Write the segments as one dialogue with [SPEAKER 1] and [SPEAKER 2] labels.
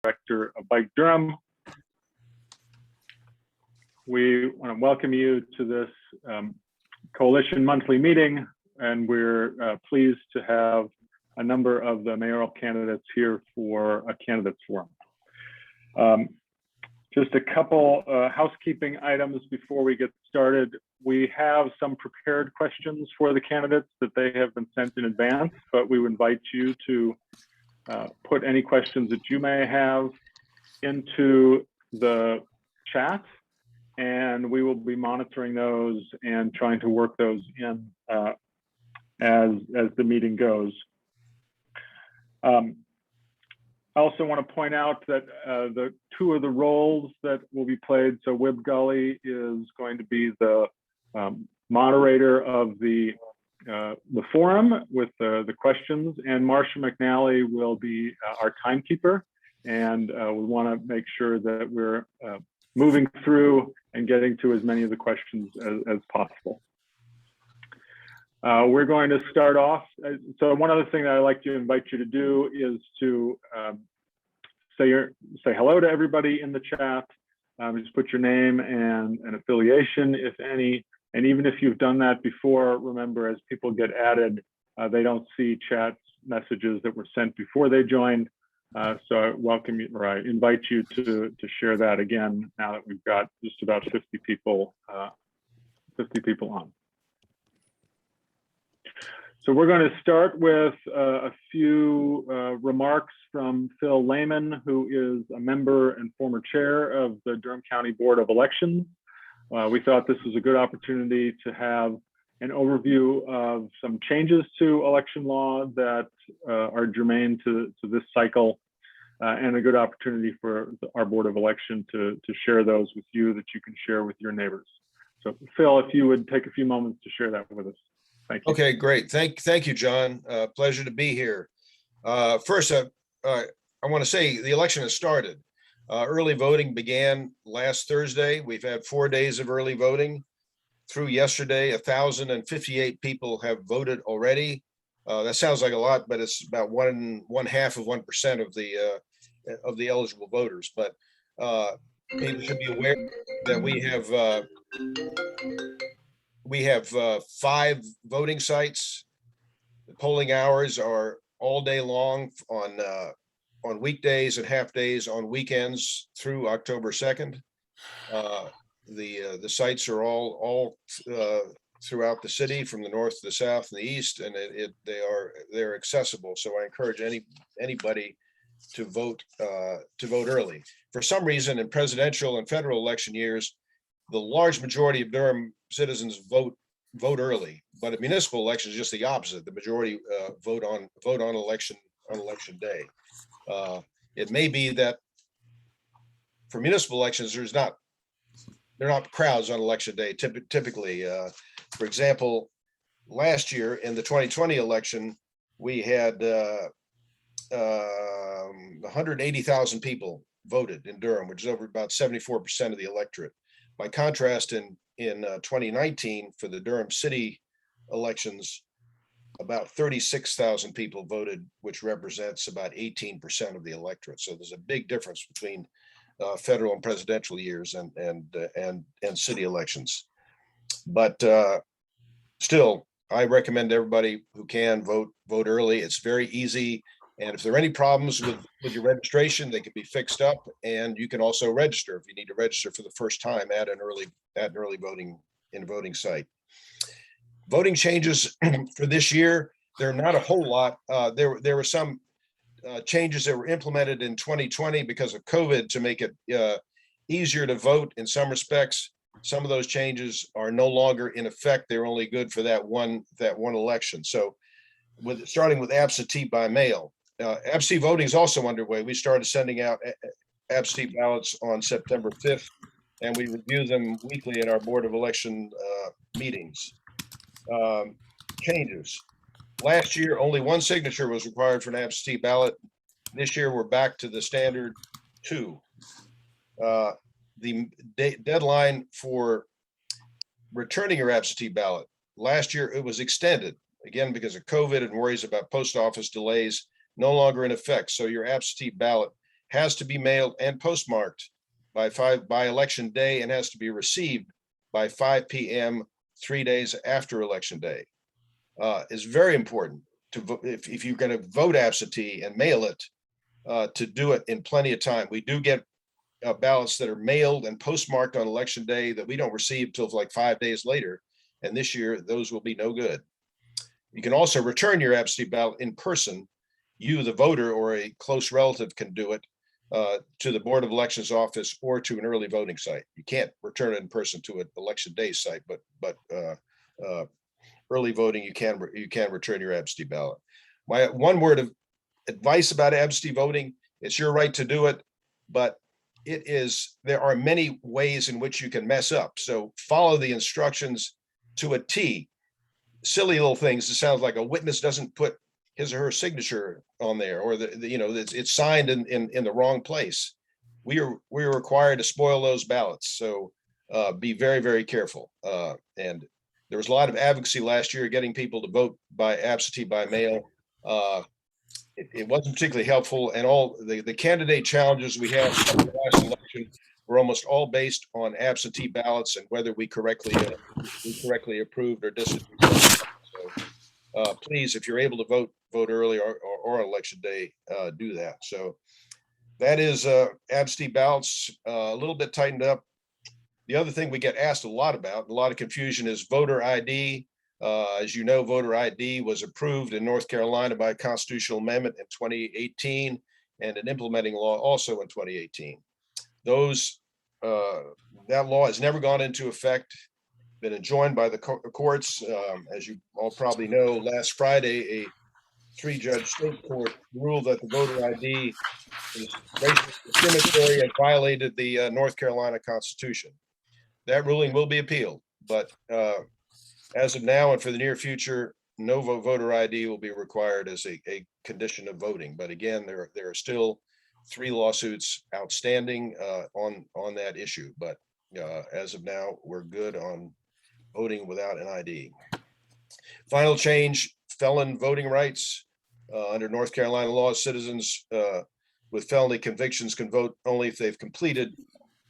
[SPEAKER 1] Director of Bike Durham. We want to welcome you to this coalition monthly meeting, and we're pleased to have a number of the mayoral candidates here for a candidates forum. Just a couple housekeeping items before we get started. We have some prepared questions for the candidates that they have been sent in advance, but we would invite you to put any questions that you may have into the chat, and we will be monitoring those and trying to work those in as the meeting goes. I also want to point out that the two of the roles that will be played, so Wib Gully is going to be the moderator of the forum with the questions, and Marcia McNally will be our timekeeper, and we want to make sure that we're moving through and getting to as many of the questions as possible. We're going to start off. So one other thing that I'd like to invite you to do is to say hello to everybody in the chat. Just put your name and an affiliation, if any. And even if you've done that before, remember, as people get added, they don't see chat messages that were sent before they joined. So I welcome you, or I invite you to share that again now that we've got just about 50 people on. So we're going to start with a few remarks from Phil Lehman, who is a member and former chair of the Durham County Board of Elections. We thought this was a good opportunity to have an overview of some changes to election law that are germane to this cycle, and a good opportunity for our Board of Election to share those with you that you can share with your neighbors. So Phil, if you would take a few moments to share that with us. Thank you.
[SPEAKER 2] Okay, great. Thank you, John. Pleasure to be here. First, I want to say the election has started. Early voting began last Thursday. We've had 4 days of early voting. Through yesterday, 1,058 people have voted already. That sounds like a lot, but it's about 1/2% of the eligible voters. But people should be aware that we have 5 voting sites. The polling hours are all day long on weekdays and half days on weekends through October 2nd. The sites are all throughout the city, from the north to the south and the east, and they're accessible. So I encourage anybody to vote early. For some reason, in presidential and federal election years, the large majority of Durham citizens vote early, but at municipal elections, just the opposite. The majority vote on election day. It may be that for municipal elections, they're not crowds on election day. Typically, for example, last year in the 2020 election, we had 180,000 people voted in Durham, which is over about 74% of the electorate. By contrast, in 2019, for the Durham city elections, about 36,000 people voted, which represents about 18% of the electorate. So there's a big difference between federal and presidential years and city elections. But still, I recommend everybody who can vote early. It's very easy. And if there are any problems with your registration, they can be fixed up. And you can also register if you need to register for the first time at an early voting site. Voting changes for this year, there are not a whole lot. There were some changes that were implemented in 2020 because of COVID to make it easier to vote in some respects. Some of those changes are no longer in effect. They're only good for that one election. So starting with absentee by mail. Absentee voting is also underway. We started sending out absentee ballots on September 5th, and we review them weekly in our Board of Election meetings. Changes. Last year, only 1 signature was required for an absentee ballot. This year, we're back to the standard 2. The deadline for returning your absentee ballot, last year it was extended, again, because of COVID and worries about post office delays, no longer in effect. So your absentee ballot has to be mailed and postmarked by election day and has to be received by 5 p.m. 3 days after election day. Is very important to vote if you're going to vote absentee and mail it, to do it in plenty of time. We do get ballots that are mailed and postmarked on election day that we don't receive till like 5 days later. And this year, those will be no good. You can also return your absentee ballot in person. You, the voter, or a close relative can do it to the Board of Elections office or to an early voting site. You can't return it in person to an election day site, but early voting, you can return your absentee ballot. My one word of advice about absentee voting: it's your right to do it, but there are many ways in which you can mess up. So follow the instructions to a T. Silly little things. It sounds like a witness doesn't put his or her signature on there, or it's signed in the wrong place. We are required to spoil those ballots. So be very, very careful. And there was a lot of advocacy last year getting people to vote by absentee by mail. It wasn't particularly helpful, and all the candidate challenges we had in the last election were almost all based on absentee ballots and whether we correctly approved or disapproved. So please, if you're able to vote early or on election day, do that. So that is absentee ballots, a little bit tightened up. The other thing we get asked a lot about, a lot of confusion, is voter ID. As you know, voter ID was approved in North Carolina by a constitutional amendment in 2018 and an implementing law also in 2018. That law has never gone into effect, been enjoined by the courts. As you all probably know, last Friday, a 3-judge state court ruled that the voter ID is racially discriminatory and violated the North Carolina Constitution. That ruling will be appealed, but as of now and for the near future, no voter ID will be required as a condition of voting. But again, there are still 3 lawsuits outstanding on that issue. But as of now, we're good on voting without an ID. Final change: felon voting rights. Under North Carolina law, citizens with felony convictions can vote only if they've completed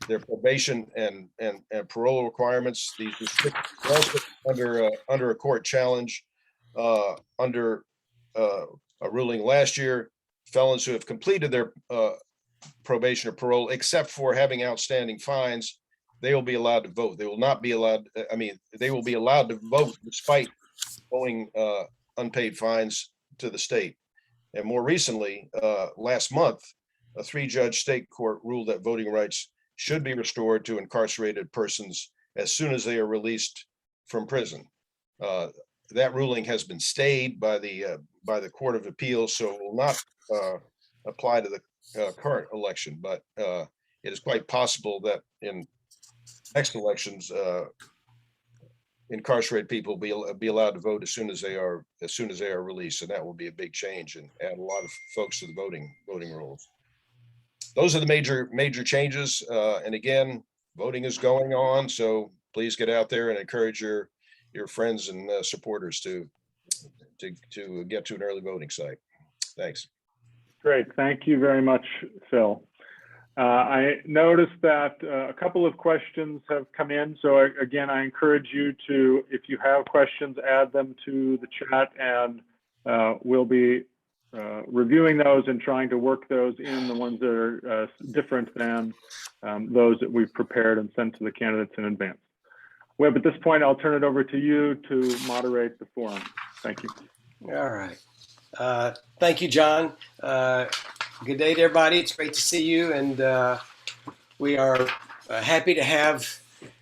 [SPEAKER 2] their probation and parole requirements. These restrictions are also under a court challenge under a ruling last year. Felons who have completed their probation or parole, except for having outstanding fines, they will be allowed to vote. They will not be allowed. They will be allowed to vote despite owing unpaid fines to the state. And more recently, last month, a 3-judge state court ruled that voting rights should be restored to incarcerated persons as soon as they are released from prison. That ruling has been stayed by the Court of Appeals, so it will not apply to the current election. But it is quite possible that in next elections, incarcerated people will be allowed to vote as soon as they are released, and that will be a big change and add a lot of folks to the voting rules. Those are the major changes. And again, voting is going on, so please get out there and encourage your friends and supporters to get to an early voting site. Thanks.
[SPEAKER 1] Great. Thank you very much, Phil. I noticed that a couple of questions have come in. So again, I encourage you to, if you have questions, add them to the chat, and we'll be reviewing those and trying to work those in, the ones that are different than those that we've prepared and sent to the candidates in advance. Webb, at this point, I'll turn it over to you to moderate the forum. Thank you.
[SPEAKER 3] All right. Thank you, John. Good day to everybody. It's great to see you. And we are happy to have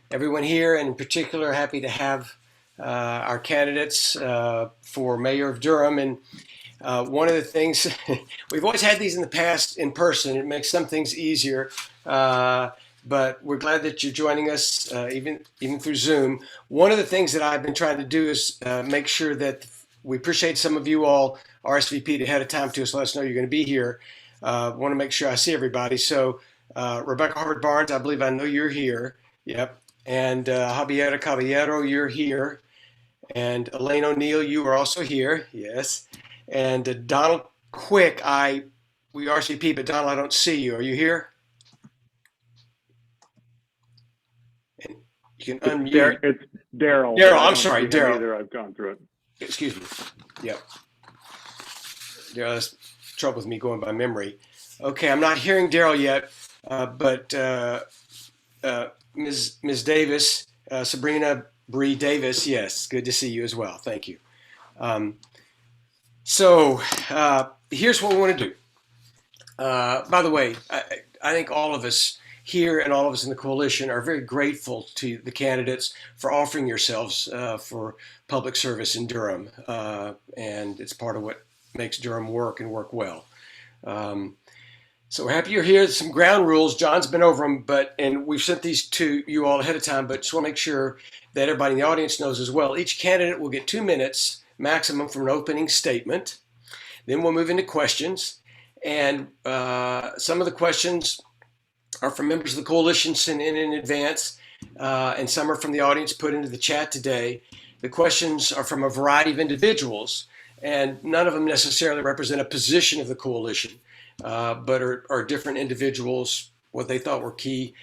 [SPEAKER 3] everyone here, and in particular, happy to have our candidates for mayor of Durham. And one of the things, we've always had these in the past in person. It makes some things easier. But we're glad that you're joining us, even through Zoom. One of the things that I've been trying to do is make sure that we appreciate some of you all RSVP'd ahead of time to us, let us know you're going to be here. Want to make sure I see everybody. So Rebecca Harvard Barnes, I believe I know you're here. Yep. And Javiera Caballero, you're here. And Elaine O'Neill, you are also here. Yes. And Donald Quick, we RCP, but Donald, I don't see you. Are you here? And you can unmute.
[SPEAKER 1] It's Daryl.
[SPEAKER 3] Daryl,
[SPEAKER 1] I
[SPEAKER 3] I'm
[SPEAKER 1] don't
[SPEAKER 3] sorry,
[SPEAKER 1] see him
[SPEAKER 3] Daryl.
[SPEAKER 1] either. I've gone through it.
[SPEAKER 3] Excuse me. Yep. Daryl, that's trouble with me going by memory. Okay, I'm not hearing Daryl yet, but Ms. Davis, Sabrina Bree Davis, yes, good to see you as well. Thank you. So here's what we want to do. By the way, I think all of us here and all of us in the coalition are very grateful to the candidates for offering yourselves for public service in Durham. And it's part of what makes Durham work and work well. So we're happy you're here. Some ground rules. John's been over them, and we've sent these to you all ahead of time, but just want to make sure that everybody in the audience knows as well. Each candidate will get 2 minutes maximum for an opening statement. Then we'll move into questions. And some of the questions are from members of the coalition sent in advance, and some are from the audience put into the chat today. The questions are from a variety of individuals, and none of them necessarily represent a position of the coalition, but are different individuals, what they thought were key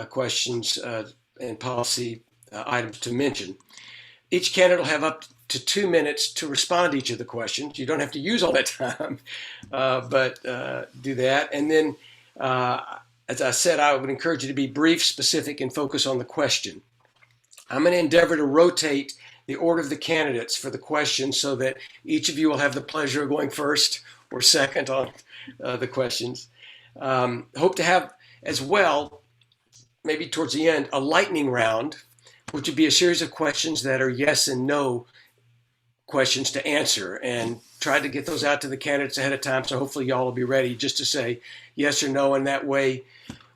[SPEAKER 3] questions and policy items to mention. Each candidate will have up to 2 minutes to respond to each of the questions. You don't have to use all that time, but do that. And then, as I said, I would encourage you to be brief, specific, and focus on the question. I'm going to endeavor to rotate the order of the candidates for the questions so that each of you will have the pleasure of going first or second on the questions. Hope to have as well, maybe towards the end, a lightning round, which would be a series of questions that are yes and no questions to answer, and try to get those out to the candidates ahead of time. So hopefully y'all will be ready just to say yes or no. And that way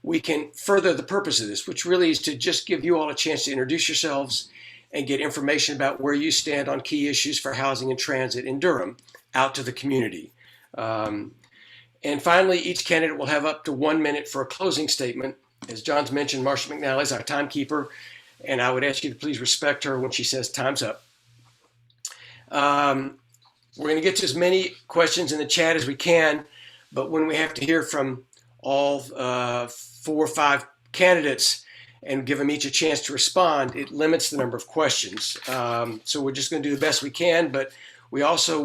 [SPEAKER 3] we can further the purpose of this, which really is to just give you all a chance to introduce yourselves and get information about where you stand on key issues for housing and transit in Durham out to the community. And finally, each candidate will have up to 1 minute for a closing statement. As John's mentioned, Marsha McNally is our timekeeper, and I would ask you to please respect her when she says time's up. We're going to get to as many questions in the chat as we can, but when we have to hear from all 4 or 5 candidates and give them each a chance to respond, it limits the number of questions. So we're just going to do the best we can, but we also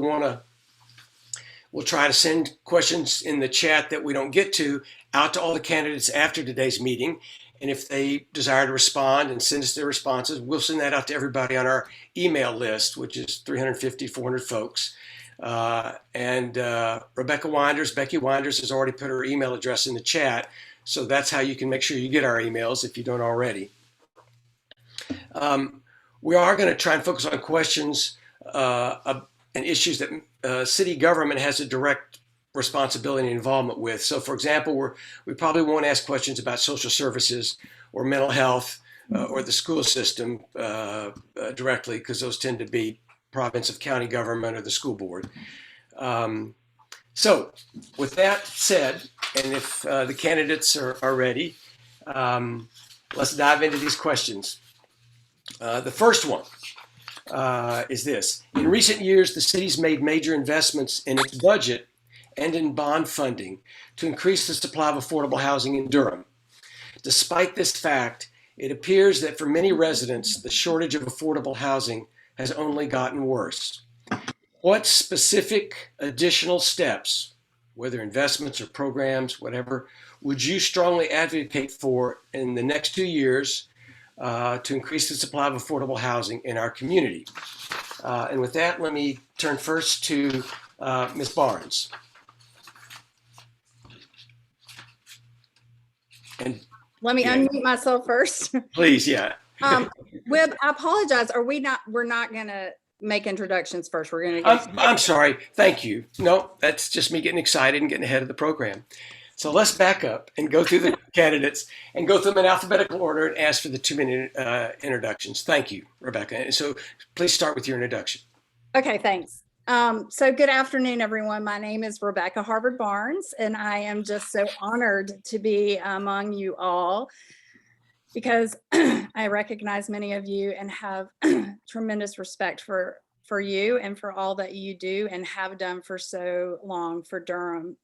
[SPEAKER 3] we'll try to send questions in the chat that we don't get to out to all the candidates after today's meeting. And if they desire to respond and send us their responses, we'll send that out to everybody on our email list, which is 350, 400 folks. And Becky Winders has already put her email address in the chat. So that's how you can make sure you get our emails if you don't already. We are going to try and focus on questions and issues that city government has a direct responsibility and involvement with. So, for example, we probably won't ask questions about social services or mental health or the school system directly, because those tend to be province of county government or the school board. So, with that said, and if the candidates are ready, let's dive into these questions. The first one is this. In recent years, the city's made major investments in its budget and in bond funding to increase the supply of affordable housing in Durham. Despite this fact, it appears that for many residents, the shortage of affordable housing has only gotten worse. What specific additional steps, whether investments or programs, whatever, would you strongly advocate for in the next 2 years to increase the supply of affordable housing in our community? And with that, let me turn first to Ms. Barnes. And
[SPEAKER 4] let me unmute myself first.
[SPEAKER 3] Please, yeah.
[SPEAKER 4] Wib, I apologize. We're not going to make introductions first. We're going
[SPEAKER 3] to. I'm sorry. Thank you. No, that's just me getting excited and getting ahead of the program. So let's back up and go through the candidates and go through them in alphabetical order and ask for the 2-minute introductions. Thank you, Rebecca. So please start with your introduction.
[SPEAKER 4] Okay, thanks. So good afternoon, everyone. My name is Rebecca Harvard Barnes, and I am just so honored to be among you all because I recognize many of you and have tremendous respect for for you and for all that you do and have done for so long for Durham,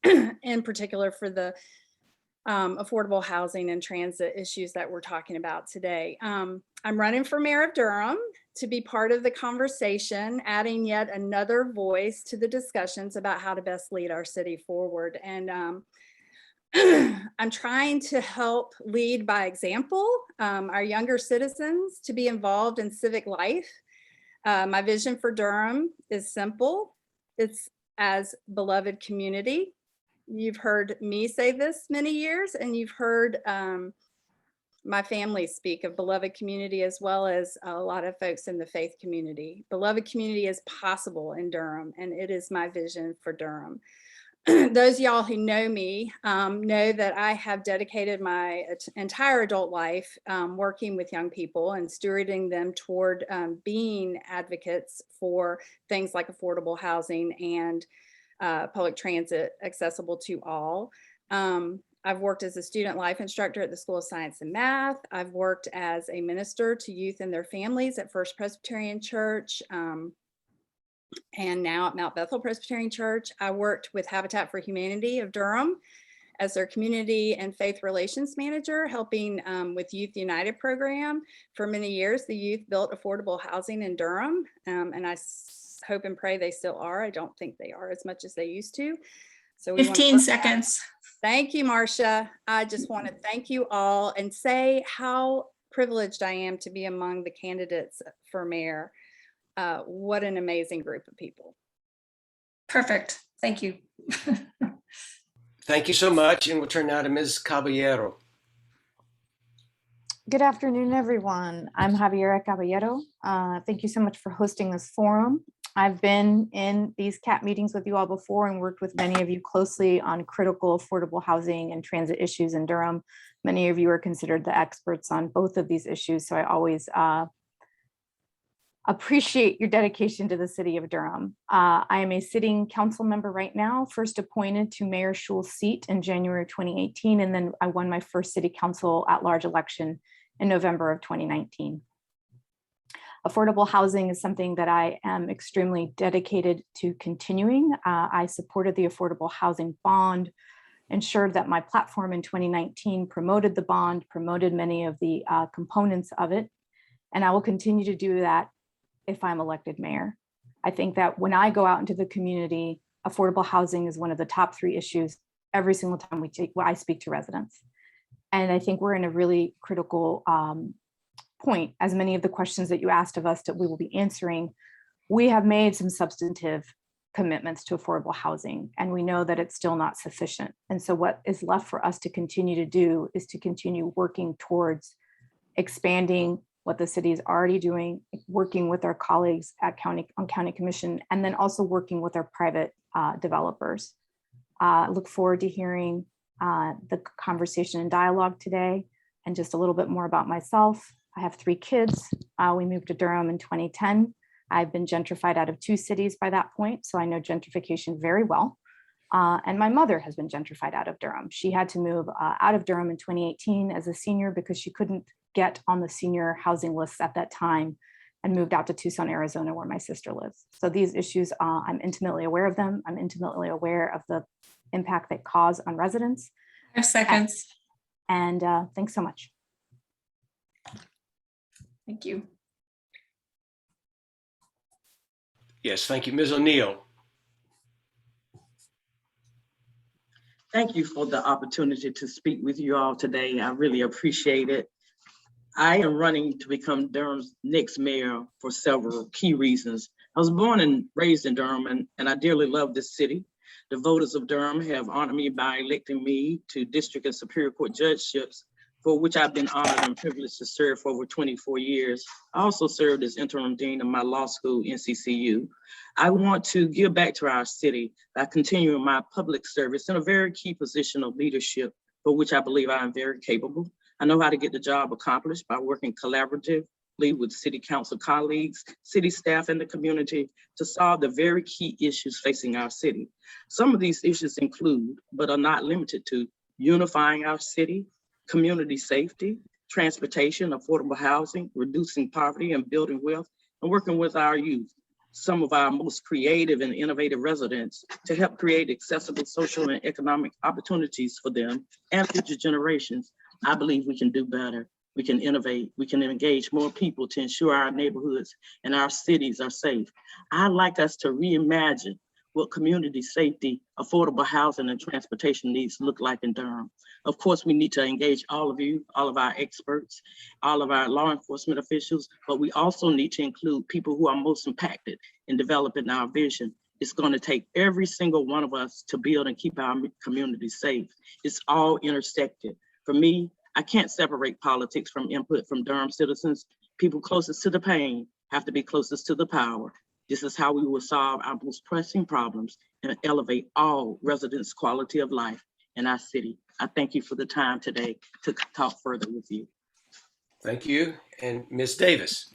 [SPEAKER 4] in particular for the affordable housing and transit issues that we're talking about today. I'm running for mayor of Durham to be part of the conversation, adding yet another voice to the discussions about how to best lead our city forward. And I'm trying to help lead by example our younger citizens to be involved in civic life. My vision for Durham is simple. It's as beloved community. You've heard me say this many years, and you've heard my family speak of beloved community, as well as a lot of folks in the faith community. Beloved community is possible in Durham, and it is my vision for Durham. Those of y'all who know me know that I have dedicated my entire adult life working with young people and stewarding them toward being advocates for things like affordable housing and public transit accessible to all. I've worked as a student life instructor at the School of Science and Math. I've worked as a minister to youth and their families at First Presbyterian Church. And now at Mount Bethel Presbyterian Church. I worked with Habitat for Humanity of Durham as their community and faith relations manager, helping with Youth United program. For many years, the youth built affordable housing in Durham, and I hope and pray they still are. I don't think they are as much as they used to. So we
[SPEAKER 5] 15 seconds.
[SPEAKER 4] Thank you, Marcia. I just want to thank you all and say how privileged I am to be among the candidates for mayor. What an amazing group of people.
[SPEAKER 5] Perfect. Thank you.
[SPEAKER 3] Thank you so much. And we'll turn now to Ms. Caballero.
[SPEAKER 6] Good afternoon, everyone. I'm Javiera Caballero. Thank you so much for hosting this forum. I've been in these CAT meetings with you all before and worked with many of you closely on critical affordable housing and transit issues in Durham. Many of you are considered the experts on both of these issues, so I always appreciate your dedication to the city of Durham. I am a sitting council member right now, first appointed to Mayor Schul's seat in January 2018, and then I won my first city council at-large election in November of 2019. Affordable housing is something that I am extremely dedicated to continuing. I supported the affordable housing bond, ensured that my platform in 2019 promoted the bond, promoted many of the components of it, and I will continue to do that if I'm elected mayor. I think that when I go out into the community, affordable housing is one of the top 3 issues every single time I speak to residents. And I think we're in a really critical point, as many of the questions that you asked of us that we will be answering. We have made some substantive commitments to affordable housing, and we know that it's still not sufficient. And so what is left for us to continue to do is to continue working towards expanding what the city is already doing, working with our colleagues at county commission, and then also working with our private developers. Look forward to hearing the conversation and dialogue today, and just a little bit more about myself. I have 3 kids. We moved to Durham in 2010. I've been gentrified out of 2 cities by that point, so I know gentrification very well. And my mother has been gentrified out of Durham. She had to move out of Durham in 2018 as a senior because she couldn't get on the senior housing lists at that time, and moved out to Tucson, Arizona, where my sister lives. So these issues, I'm intimately aware of them. I'm intimately aware of the impact they cause on residents.
[SPEAKER 5] 5 seconds.
[SPEAKER 6] And thanks so much.
[SPEAKER 5] Thank you.
[SPEAKER 3] Yes, thank you. Ms. O'Neill.
[SPEAKER 7] Thank you for the opportunity to speak with you all today. I really appreciate it. I am running to become Durham's next mayor for several key reasons. I was born and raised in Durham, and I dearly love this city. The voters of Durham have honored me by electing me to district and superior court judgeships, for which I've been honored and privileged to serve for over 24 years. I also served as interim dean of my law school, NCCU. I want to give back to our city by continuing my public service in a very key position of leadership, for which I believe I am very capable. I know how to get the job accomplished by working collaboratively with city council colleagues, city staff, and the community to solve the very key issues facing our city. Some of these issues include, but are not limited to, unifying our city, community safety, transportation, affordable housing, reducing poverty and building wealth, and working with our youth. some of our most creative and innovative residents to help create accessible social and economic opportunities for them and future generations. I believe we can do better. We can innovate. We can engage more people to ensure our neighborhoods and our cities are safe. I'd like us to reimagine what community safety, affordable housing, and transportation needs look like in Durham. Of course, we need to engage all of you, all of our experts, all of our law enforcement officials, but we also need to include people who are most impacted in developing our vision. It's going to take every single one of us to build and keep our community safe. It's all intersected. For me, I can't separate politics from input from Durham citizens. People closest to the pain have to be closest to the power. This is how we will solve our most pressing problems and elevate all residents' quality of life in our city. I thank you for the time today to talk further with you.
[SPEAKER 3] Thank you. And Ms. Davis.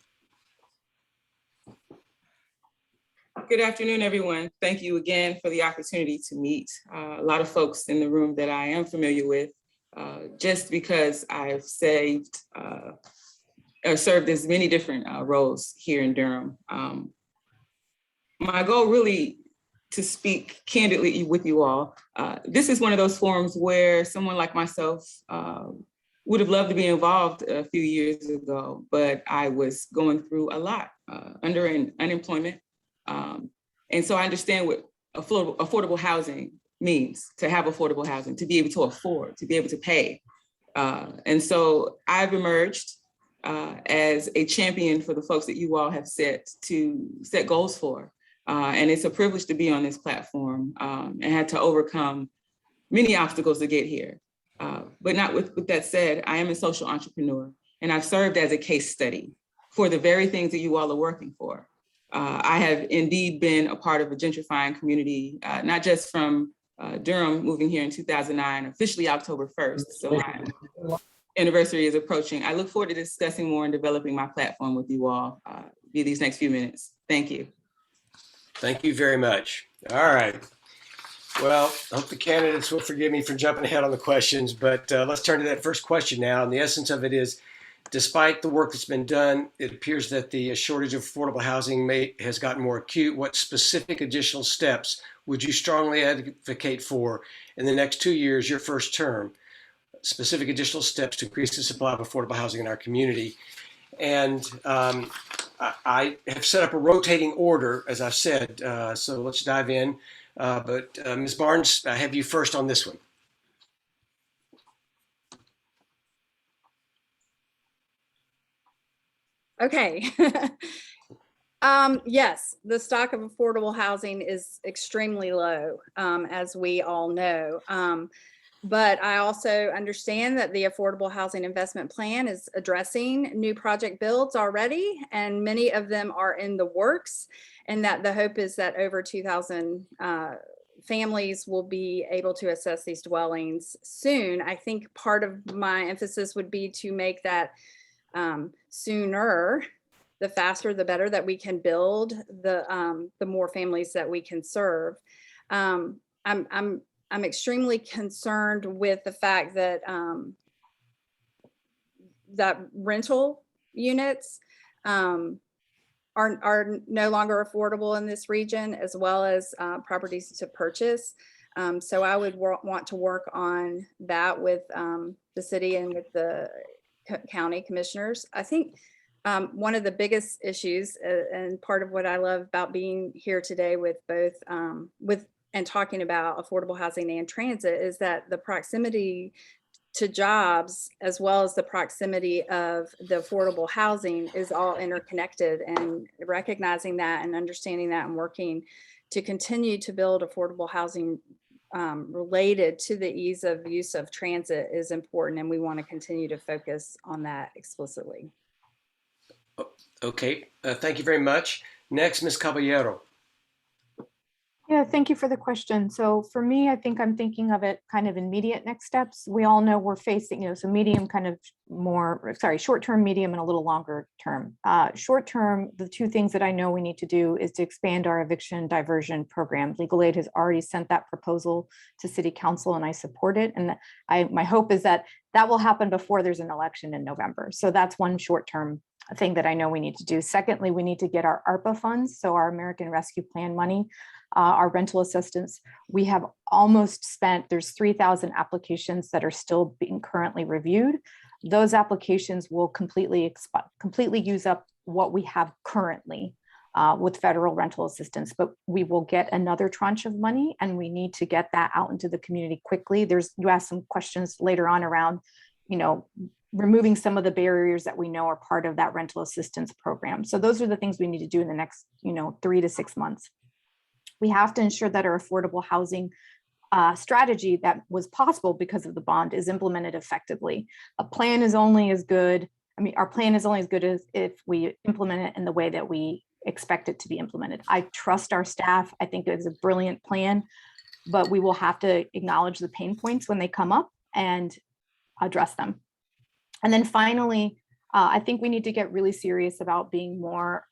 [SPEAKER 8] Good afternoon, everyone. Thank you again for the opportunity to meet a lot of folks in the room that I am familiar with, just because I've served as many different roles here in Durham. My goal really to speak candidly with you all. This is one of those forums where someone like myself would have loved to be involved a few years ago, but I was going through a lot under unemployment. And so I understand what affordable housing means, to have affordable housing, to be able to afford, to be able to pay. And so I've emerged as a champion for the folks that you all have set goals for. And it's a privilege to be on this platform and had to overcome many obstacles to get here. But not with that said, I am a social entrepreneur and I've served as a case study for the very things that you all are working for. I have indeed been a part of a gentrifying community, not just from Durham moving here in 2009, officially October 1st. So my anniversary is approaching. I look forward to discussing more and developing my platform with you all via these next few minutes. Thank you.
[SPEAKER 3] Thank you very much. All right. Well, I hope the candidates will forgive me for jumping ahead on the questions, but let's turn to that first question now. And the essence of it is, despite the work that's been done, it appears that the shortage of affordable housing has gotten more acute. What specific additional steps would you strongly advocate for in the next 2 years, your first term? Specific additional steps to increase the supply of affordable housing in our community. And I have set up a rotating order, as I've said, so let's dive in. But Ms. Barnes, I have you first on this one.
[SPEAKER 4] Okay. Yes, the stock of affordable housing is extremely low, as we all know. But I also understand that the Affordable Housing Investment Plan is addressing new project builds already, and many of them are in the works, and that the hope is that over 2,000 families will be able to access these dwellings soon. I think part of my emphasis would be to make that sooner. The faster, the better that we can build, the more families that we can serve. I'm extremely concerned with the fact that that rental units are no longer affordable in this region, as well as properties to purchase. So I would want to work on that with the city and with the county commissioners. I think one of the biggest issues, and part of what I love about being here today with both and talking about affordable housing and transit, is that the proximity to jobs, as well as the proximity of the affordable housing, is all interconnected, and recognizing that and understanding that and working to continue to build affordable housing related to the ease of use of transit is important. And we want to continue to focus on that explicitly.
[SPEAKER 3] Okay, thank you very much. Next, Ms. Caballero.
[SPEAKER 6] Yeah, thank you for the question. So for me, I think I'm thinking of it kind of immediate next steps. We all know we're facing, so medium, kind of more, short-term, medium, and a little longer term. Short-term, the two things that I know we need to do is to expand our eviction diversion program. Legal Aid has already sent that proposal to City Council, and I support it. And my hope is that that will happen before there's an election in November. So that's one short-term thing that I know we need to do. Secondly, we need to get our ARPA funds, so our American Rescue Plan money, our rental assistance. We have almost spent, there's 3,000 applications that are still being currently reviewed. Those applications will completely use up what we have currently with federal rental assistance, but we will get another tranche of money, and we need to get that out into the community quickly. You asked some questions later on around, removing some of the barriers that we know are part of that rental assistance program. So those are the things we need to do in the next, 3 to 6 months. We have to ensure that our affordable housing strategy that was possible because of the bond is implemented effectively. Our plan is only as good as if we implement it in the way that we expect it to be implemented. I trust our staff. I think it's a brilliant plan, but we will have to acknowledge the pain points when they come up and address them. And then finally, I think we need to get really serious about being more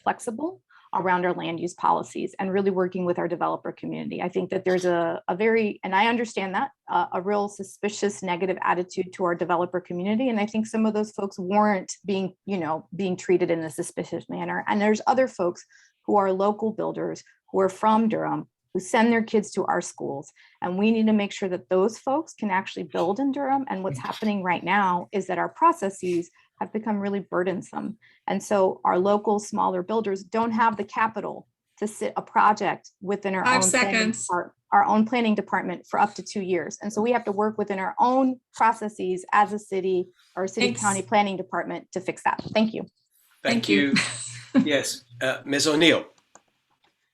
[SPEAKER 6] flexible around our land use policies and really working with our developer community. I think that there's a very, and I understand that, a real suspicious negative attitude to our developer community. And I think some of those folks warrant being treated in a suspicious manner. And there's other folks who are local builders who are from Durham, who send their kids to our schools. And we need to make sure that those folks can actually build in Durham. And what's happening right now is that our processes have become really burdensome. And so our local smaller builders don't have the capital to sit a project within our
[SPEAKER 5] 5
[SPEAKER 6] own
[SPEAKER 5] seconds.
[SPEAKER 6] planning department for up to 2 years. And so we have to work within our own processes as a city or city
[SPEAKER 5] Thanks.
[SPEAKER 6] county planning department to fix that. Thank you.
[SPEAKER 3] Thank you. Yes, Ms. O'Neill.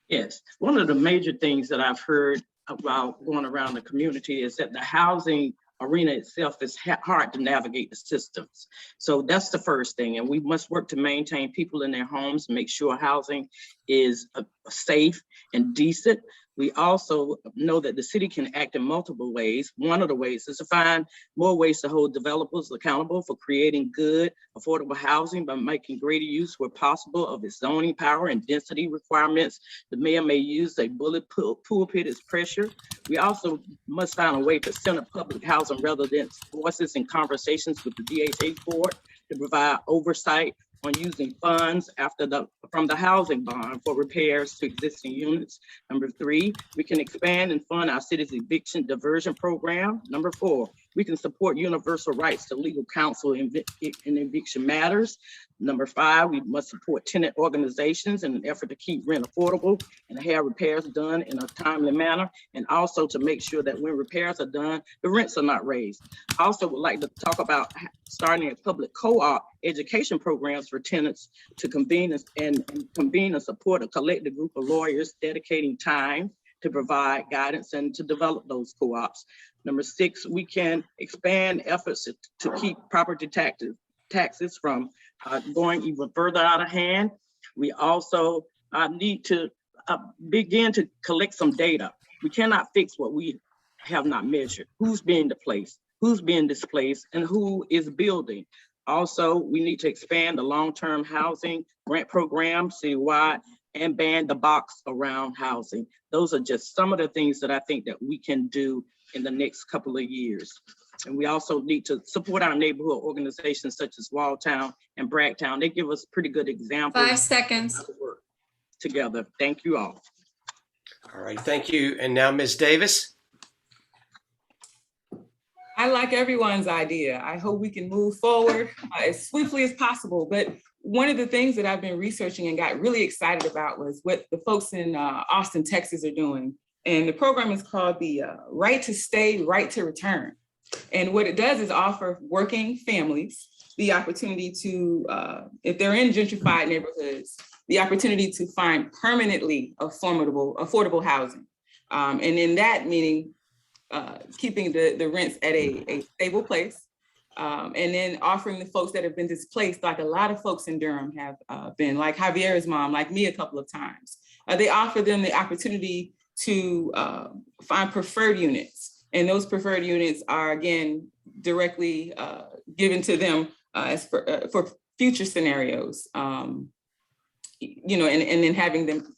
[SPEAKER 7] Yes, one of the major things that I've heard about going around the community is that the housing arena itself is hard to navigate the systems. So that's the first thing. And we must work to maintain people in their homes, make sure housing is safe and decent. We also know that the city can act in multiple ways. One of the ways is to find more ways to hold developers accountable for creating good, affordable housing by making greater use where possible of its zoning power and density requirements. The mayor may use a bullet pulpit as pressure. We also must find a way to center public housing residents' voices in conversations with the DHA board to provide oversight on using funds from the housing bond for repairs to existing units. Number 3, we can expand and fund our city's eviction diversion program. Number 4, we can support universal rights to legal counsel in eviction matters. Number 5, we must support tenant organizations in an effort to keep rent affordable and have repairs done in a timely manner, and also to make sure that when repairs are done, the rents are not raised. I also would like to talk about starting a public co-op education programs for tenants to convene and support a collective group of lawyers dedicating time to provide guidance and to develop those co-ops. Number 6, we can expand efforts to keep property taxes from going even further out of hand. We also need to begin to collect some data. We cannot fix what we have not measured. Who's being displaced, and who is building. Also, we need to expand the long-term housing grant program citywide and ban the box around housing. Those are just some of the things that I think that we can do in the next couple of years. And we also need to support our neighborhood organizations such as Walltown and Bragtown. They give us pretty good examples.
[SPEAKER 5] 5 seconds.
[SPEAKER 7] Of work together. Thank you all.
[SPEAKER 3] All right, thank you. And now Ms. Davis.
[SPEAKER 8] I like everyone's idea. I hope we can move forward as swiftly as possible. But one of the things that I've been researching and got really excited about was what the folks in Austin, Texas are doing. And the program is called the Right to Stay, Right to Return. And what it does is offer working families the opportunity to, if they're in gentrified neighborhoods, the opportunity to find permanently affordable housing. And in that meaning, keeping the rents at a stable place, and then offering the folks that have been displaced, like a lot of folks in Durham have been, like Javier's mom, like me a couple of times. They offer them the opportunity to find preferred units. And those preferred units are, again, directly given to them as for future scenarios, and then having them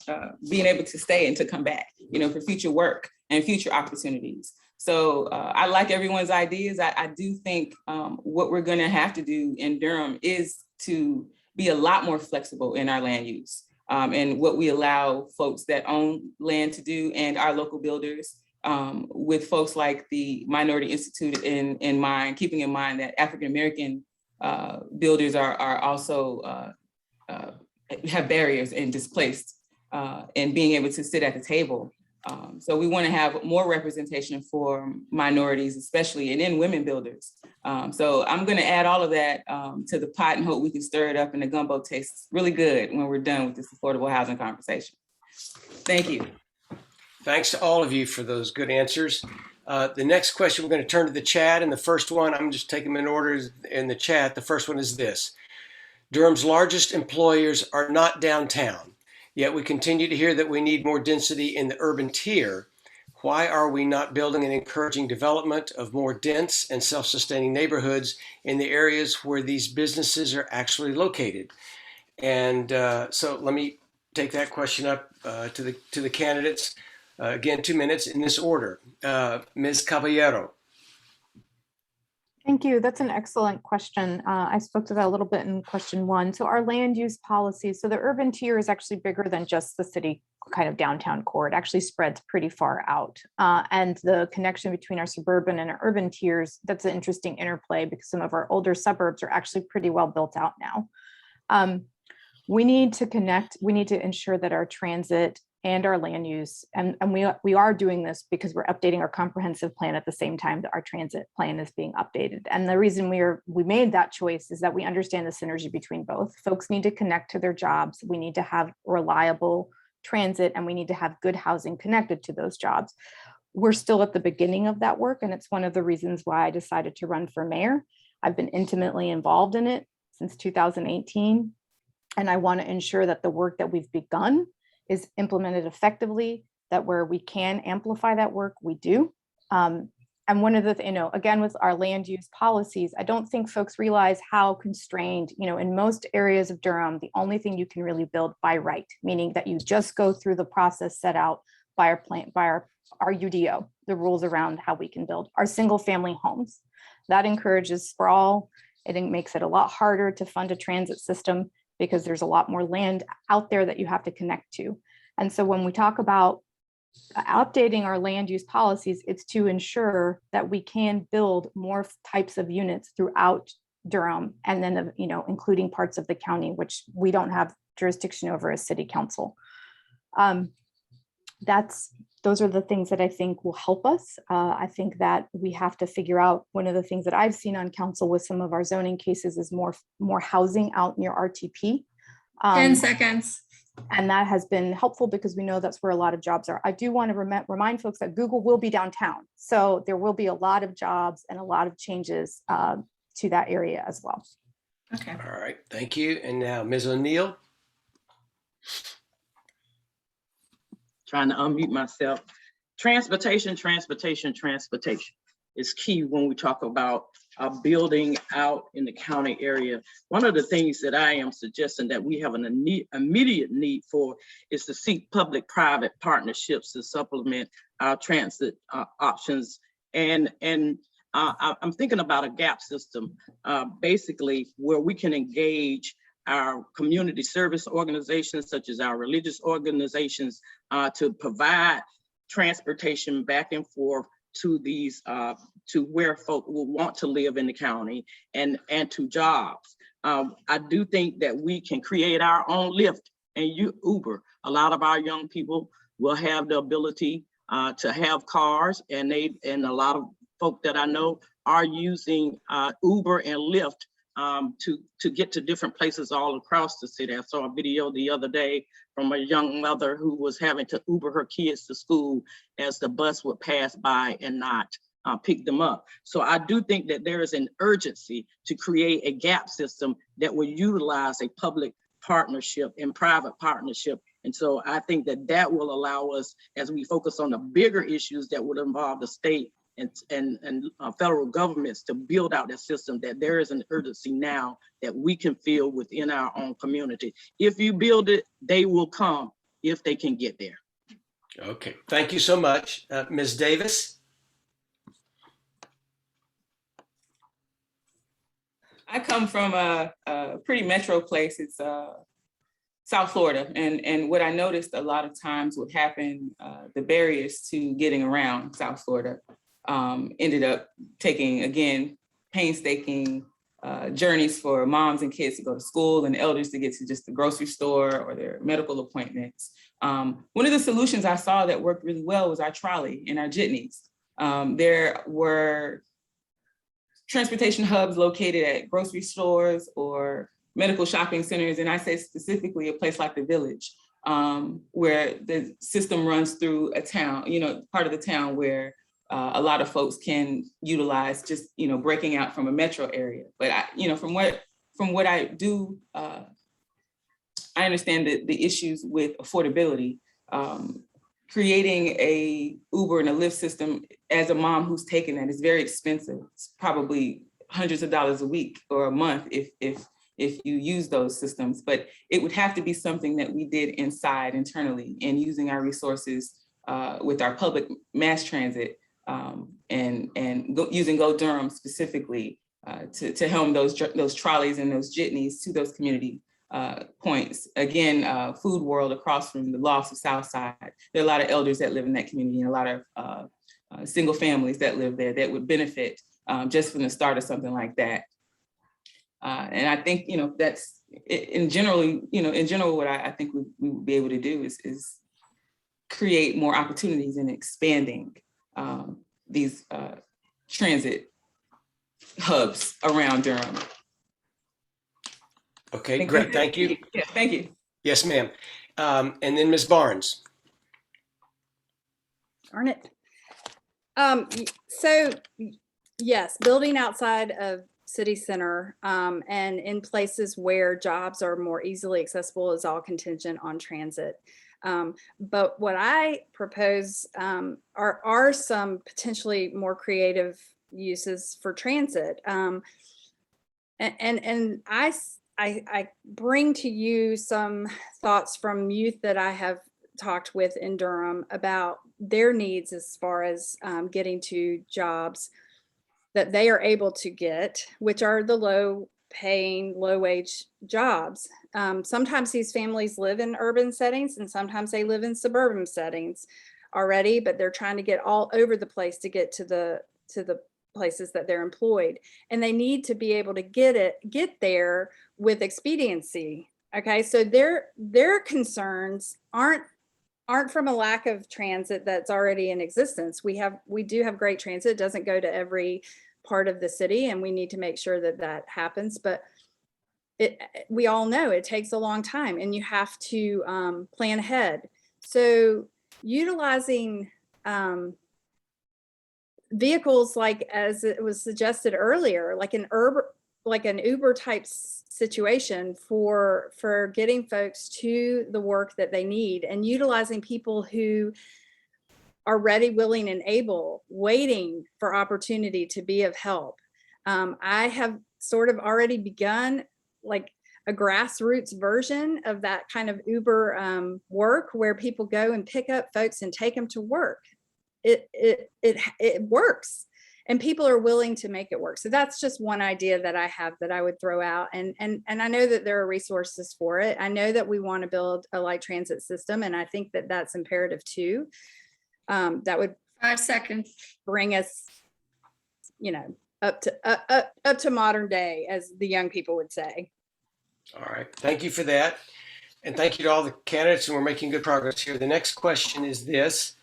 [SPEAKER 8] being able to stay and to come back, for future work and future opportunities. So I like everyone's ideas. I do think what we're going to have to do in Durham is to be a lot more flexible in our land use and what we allow folks that own land to do and our local builders, with folks like the Minority Institute in mind, keeping in mind that African-American builders are also have barriers and displaced and being able to sit at the table. So we want to have more representation for minorities, especially, and then women builders. So I'm going to add all of that to the pot and hope we can stir it up and the gumbo tastes really good when we're done with this affordable housing conversation. Thank you.
[SPEAKER 3] Thanks to all of you for those good answers. The next question, we're going to turn to the chat. And the first one, I'm just taking them in order in the chat. The first one is this: Durham's largest employers are not downtown, yet we continue to hear that we need more density in the urban tier. Why are we not building and encouraging development of more dense and self-sustaining neighborhoods in the areas where these businesses are actually located? And so let me take that question up to the candidates. Again, 2 minutes in this order. Ms. Caballero.
[SPEAKER 6] Thank you. That's an excellent question. I spoke to that a little bit in question 1. So our land use policies, so the urban tier is actually bigger than just the city kind of downtown core. It actually spreads pretty far out. And the connection between our suburban and our urban tiers, that's an interesting interplay because some of our older suburbs are actually pretty well built out now. We need to connect, we need to ensure that our transit and our land use, and we are doing this because we're updating our comprehensive plan at the same time that our transit plan is being updated. And the reason we made that choice is that we understand the synergy between both. Folks need to connect to their jobs. We need to have reliable transit, and we need to have good housing connected to those jobs. We're still at the beginning of that work, and it's one of the reasons why I decided to run for mayor. I've been intimately involved in it since 2018, and I want to ensure that the work that we've begun is implemented effectively, that where we can amplify that work, we do. And one of the, again, with our land use policies, I don't think folks realize how constrained, in most areas of Durham, the only thing you can really build by right, meaning that you just go through the process set out by our UDO, the rules around how we can build our single family homes. That encourages sprawl. It makes it a lot harder to fund a transit system, because there's a lot more land out there that you have to connect to. And so when we talk about updating our land use policies, it's to ensure that we can build more types of units throughout Durham, and then, including parts of the county, which we don't have jurisdiction over as city council. Those are the things that I think will help us. I think that we have to figure out, one of the things that I've seen on council with some of our zoning cases is more housing out near RTP.
[SPEAKER 5] 10 seconds.
[SPEAKER 6] And that has been helpful because we know that's where a lot of jobs are. I do want to remind folks that Google will be downtown. So there will be a lot of jobs and a lot of changes to that area as well.
[SPEAKER 5] Okay.
[SPEAKER 3] All right, thank you. And now Ms. O'Neill.
[SPEAKER 7] Trying to unmute myself. Transportation is key when we talk about building out in the county area. One of the things that I am suggesting that we have an immediate need for is to seek public-private partnerships to supplement our transit options. And I'm thinking about a gap system, basically where we can engage our community service organizations, such as our religious organizations, to provide transportation back and forth to these, to where folk will want to live in the county, and to jobs. I do think that we can create our own Lyft and Uber. A lot of our young people will have the ability to have cars, and a lot of folk that I know are using Uber and Lyft to get to different places all across the city. I saw a video the other day from a young mother who was having to Uber her kids to school as the bus would pass by and not pick them up. So I do think that there is an urgency to create a gap system that will utilize a public partnership and private partnership. And so I think that will allow us, as we focus on the bigger issues that would involve the state and federal governments, to build out that system, that there is an urgency now that we can feel within our own community. If you build it, they will come if they can get there.
[SPEAKER 3] Okay, thank you so much. Ms. Davis?
[SPEAKER 8] I come from a pretty metro place. It's South Florida. And what I noticed a lot of times would happen, the barriers to getting around South Florida ended up taking, again, painstaking journeys for moms and kids to go to school and elders to get to just the grocery store or their medical appointments. One of the solutions I saw that worked really well was our trolley and our jitneys. There were transportation hubs located at grocery stores or medical shopping centers, and I say specifically a place like the Village, where the system runs through a town, part of the town where a lot of folks can utilize just, breaking out from a metro area. But from what I do, I understand the issues with affordability. Creating a Uber and a Lyft system as a mom who's taken that is very expensive. It's probably hundreds of dollars a week or a month if you use those systems, but it would have to be something that we did internally and using our resources with our public mass transit using Go Durham specifically to helm those trolleys and those jitneys to those community points. Again, Food World across from the Lofts of Southside. There are a lot of elders that live in that community and a lot of single families that live there that would benefit just from the start of something like that. And I think, that's in general, what I think we would be able to do is create more opportunities in expanding these transit hubs around Durham.
[SPEAKER 3] Okay, great, thank you.
[SPEAKER 8] Yeah, thank you.
[SPEAKER 3] Yes, ma'am. And then Ms. Barnes.
[SPEAKER 4] Darn it. So yes, building outside of city center and in places where jobs are more easily accessible is all contingent on transit. But what I propose are some potentially more creative uses for transit. And I bring to you some thoughts from youth that I have talked with in Durham about their needs as far as getting to jobs that they are able to get, which are the low-paying, low-wage jobs. Sometimes these families live in urban settings and sometimes they live in suburban settings already, but they're trying to get all over the place to get to the places that they're employed, and they need to be able to get there with expediency. Okay, so their concerns aren't from a lack of transit that's already in existence. We do have great transit. It doesn't go to every part of the city, and we need to make sure that happens. But we all know it takes a long time, and you have to plan ahead. So utilizing vehicles like, as it was suggested earlier, like an Uber type situation for getting folks to the work that they need, and utilizing people who are ready, willing, and able, waiting for opportunity to be of help. I have sort of already begun like a grassroots version of that kind of Uber work, where people go and pick up folks and take them to work. It works, and people are willing to make it work. So that's just one idea that I have that I would throw out. And I know that there are resources for it. I know that we want to build a light transit system, and I think that that's imperative too. That would
[SPEAKER 5] 5 seconds
[SPEAKER 4] bring us, up to modern day, as the young people would say.
[SPEAKER 3] All right, thank you for that. And thank you to all the candidates, and we're making good progress here. The next question is this.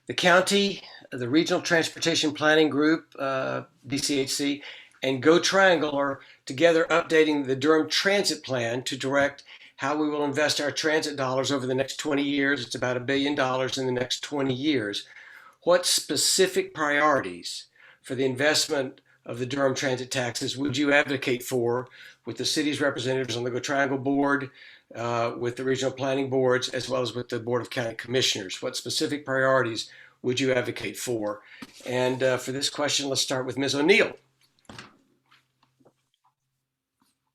[SPEAKER 3] The county, the Regional Transportation Planning Group, DCHC, and Go Triangle are together updating the Durham Transit Plan to direct how we will invest our transit dollars over the next 20 years. It's about $1 billion in the next 20 years. What specific priorities for the investment of the Durham transit taxes would you advocate for with the city's representatives on the Go Triangle Board, with the regional planning boards, as well as with the Board of County Commissioners? What specific priorities would you advocate for? And for this question, let's start with Ms. O'Neill.